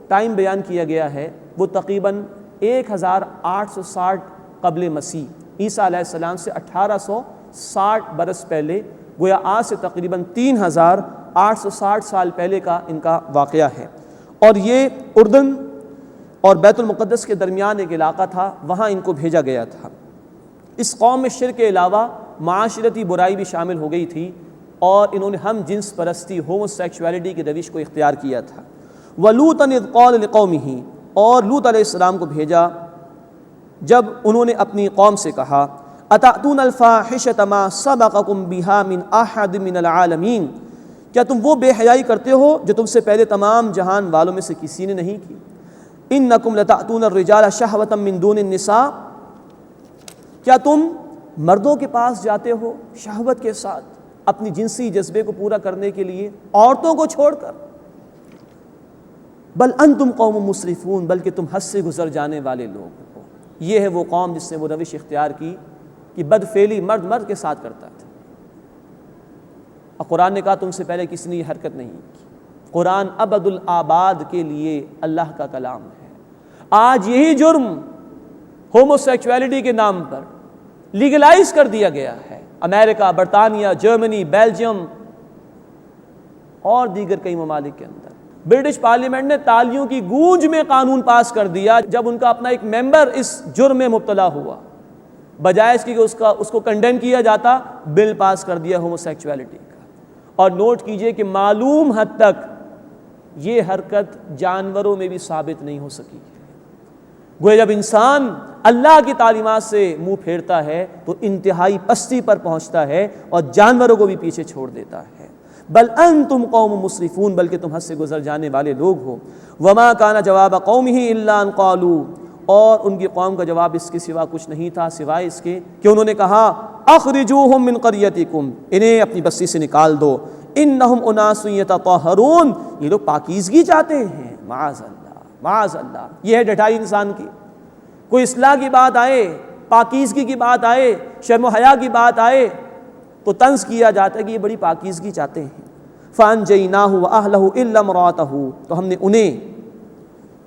ٹائم بیان کیا گیا ہے وہ تقریباً 1860 قبل مسیح، عیسیٰ علیہ السلام سے 1860 برس پہلے، گویا آج سے تقریباً 3860 سال پہلے کا ان کا واقعہ ہے۔ اور یہ اردن اور بیت المقدس کے درمیان ایک علاقہ تھا، وہاں ان کو بھیجا گیا تھا۔ اس قوم میں شرک کے علاوہ معاشرتی برائی بھی شامل ہو گئی تھی اور انہوں نے ہم جنس پرستی، ہومو سیکشولیٹی کی روش کو اختیار کیا تھا۔ وَلُوطًا إِذْ قَالَ لِقَوْمِهِ، اور لوط علیہ السلام کو بھیجا جب انہوں نے اپنی قوم سے کہا، أَتَأْتُونَ الْفَاحِشَةَ مَا سَبَقَكُم بِهَا مِنْ أَحَدٍ مِنَ الْعَالَمِينَ، کیا تم وہ بے حیائی کرتے ہو جو تم سے پہلے تمام جہان والوں میں سے کسی نے نہیں کی؟ إِنَّكُمْ لَتَأْتُونَ الرِّجَالَ شَهْوَةً مِّن دُونِ النِّسَاءِ، کیا تم مردوں کے پاس جاتے ہو شہوت کے ساتھ اپنی جنسی جذبے کو پورا کرنے کے لیے عورتوں کو چھوڑ کر؟ بل انتم قوم مسرفون، بلکہ تم حد سے گزر جانے والے لوگ ہو۔ یہ ہے وہ قوم جس نے وہ روش اختیار کی کہ بدفعلی مرد مرد کے ساتھ کرتا تھا، اور قرآن نے کہا تم سے پہلے کسی نے یہ حرکت نہیں کی۔ قرآن ابد الآباد کے لیے اللہ کا کلام ہے۔ آج یہی جرم ہومو سیکشولیٹی کے نام پر لیگلائز کر دیا گیا ہے۔ امریکہ، برطانیہ، جرمنی، بیلجیم اور دیگر کئی ممالک کے اندر برٹش پارلیمنٹ نے تالیوں کی گونج میں قانون پاس کر دیا جب ان کا اپنا ایک ممبر اس جرم میں مبتلا ہوا، بجائے اس کی کہ اس کو کنڈیم کیا جاتا، بل پاس کر دیا ہومو سیکشولیٹی کا۔ اور نوٹ کیجئے کہ معلوم حد تک یہ حرکت جانوروں میں بھی ثابت نہیں ہو سکی ہے۔ گویا جب انسان اللہ کی تعلیمات سے منہ پھیرتا ہے تو انتہائی پستی پر پہنچتا ہے اور جانوروں کو بھی پیچھے چھوڑ دیتا ہے۔ بل انتم قوم مسرفون، بلکہ تم حد سے گزر جانے والے لوگ ہو۔ وما کان جواب قومہ الا ان قالوا، اور ان کی قوم کا جواب اس کے سوا کچھ نہیں تھا سوائے اس کے کہ انہوں نے کہا اخرجوہم من قریتکم، انہیں اپنی بستی سے نکال دو، انہم اناس یتطہرون، یہ لوگ پاکیزگی چاہتے ہیں۔ معاذ اللہ، معاذ اللہ، یہ ہے ڈٹائی انسان کی۔ کوئی اصلاح کی بات آئے، پاکیزگی کی بات آئے، شرم و حیا کی بات آئے تو طنز کیا جاتا ہے کہ یہ بڑی پاکیزگی چاہتے ہیں۔ فَأَنْجَيْنَاهُ وَأَهْلَهُ إِلَّا امْرَأَتَهُ، تو ہم نے انہیں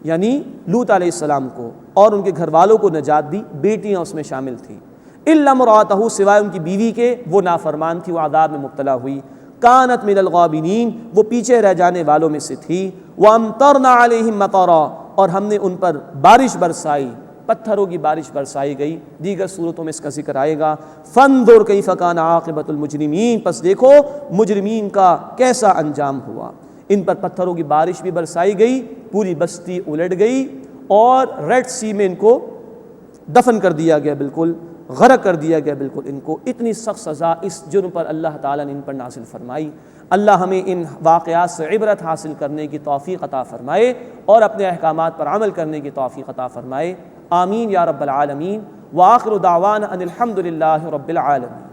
یعنی لوط علیہ السلام کو اور ان کے گھر والوں کو نجات دی، بیٹیاں اس میں شامل تھیں۔ إِلَّا امْرَأَتَهُ، سوائے ان کی بیوی کے، وہ نافرمان تھی، وہ عذاب میں مبتلا ہوئی۔ كانت من الغابرین، وہ پیچھے رہ جانے والوں میں سے تھی۔ وَأَمْطَرْنَا عَلَيْهِمْ مَطَرًا، اور ہم نے ان پر بارش برسائی، پتھروں کی بارش برسائی گئی۔ دیگر صورتوں میں اس کا ذکر آئے گا۔ فَانظُرْ كَيْفَ كَانَ عَاقِبَةُ الْمُجْرِمِينَ، پس دیکھو مجرمین کا کیسا انجام ہوا۔ ان پر پتھروں کی بارش بھی برسائی گئی، پوری بستی الٹ گئی اور ریڈ سی میں ان کو دفن کر دیا گیا، بالکل غرق کر دیا گیا بالکل ان کو۔ اتنی سخت سزا اس جرم پر اللہ تعالیٰ نے ان پر نازل فرمائی۔ اللہ ہمیں ان واقعات سے عبرت حاصل کرنے کی توفیق عطا فرمائے اور اپنے احکامات پر عمل کرنے کی توفیق عطا فرمائے۔ آمین یا رب العالمین۔ وآخر دعوانا ان الحمد للہ رب العالمین۔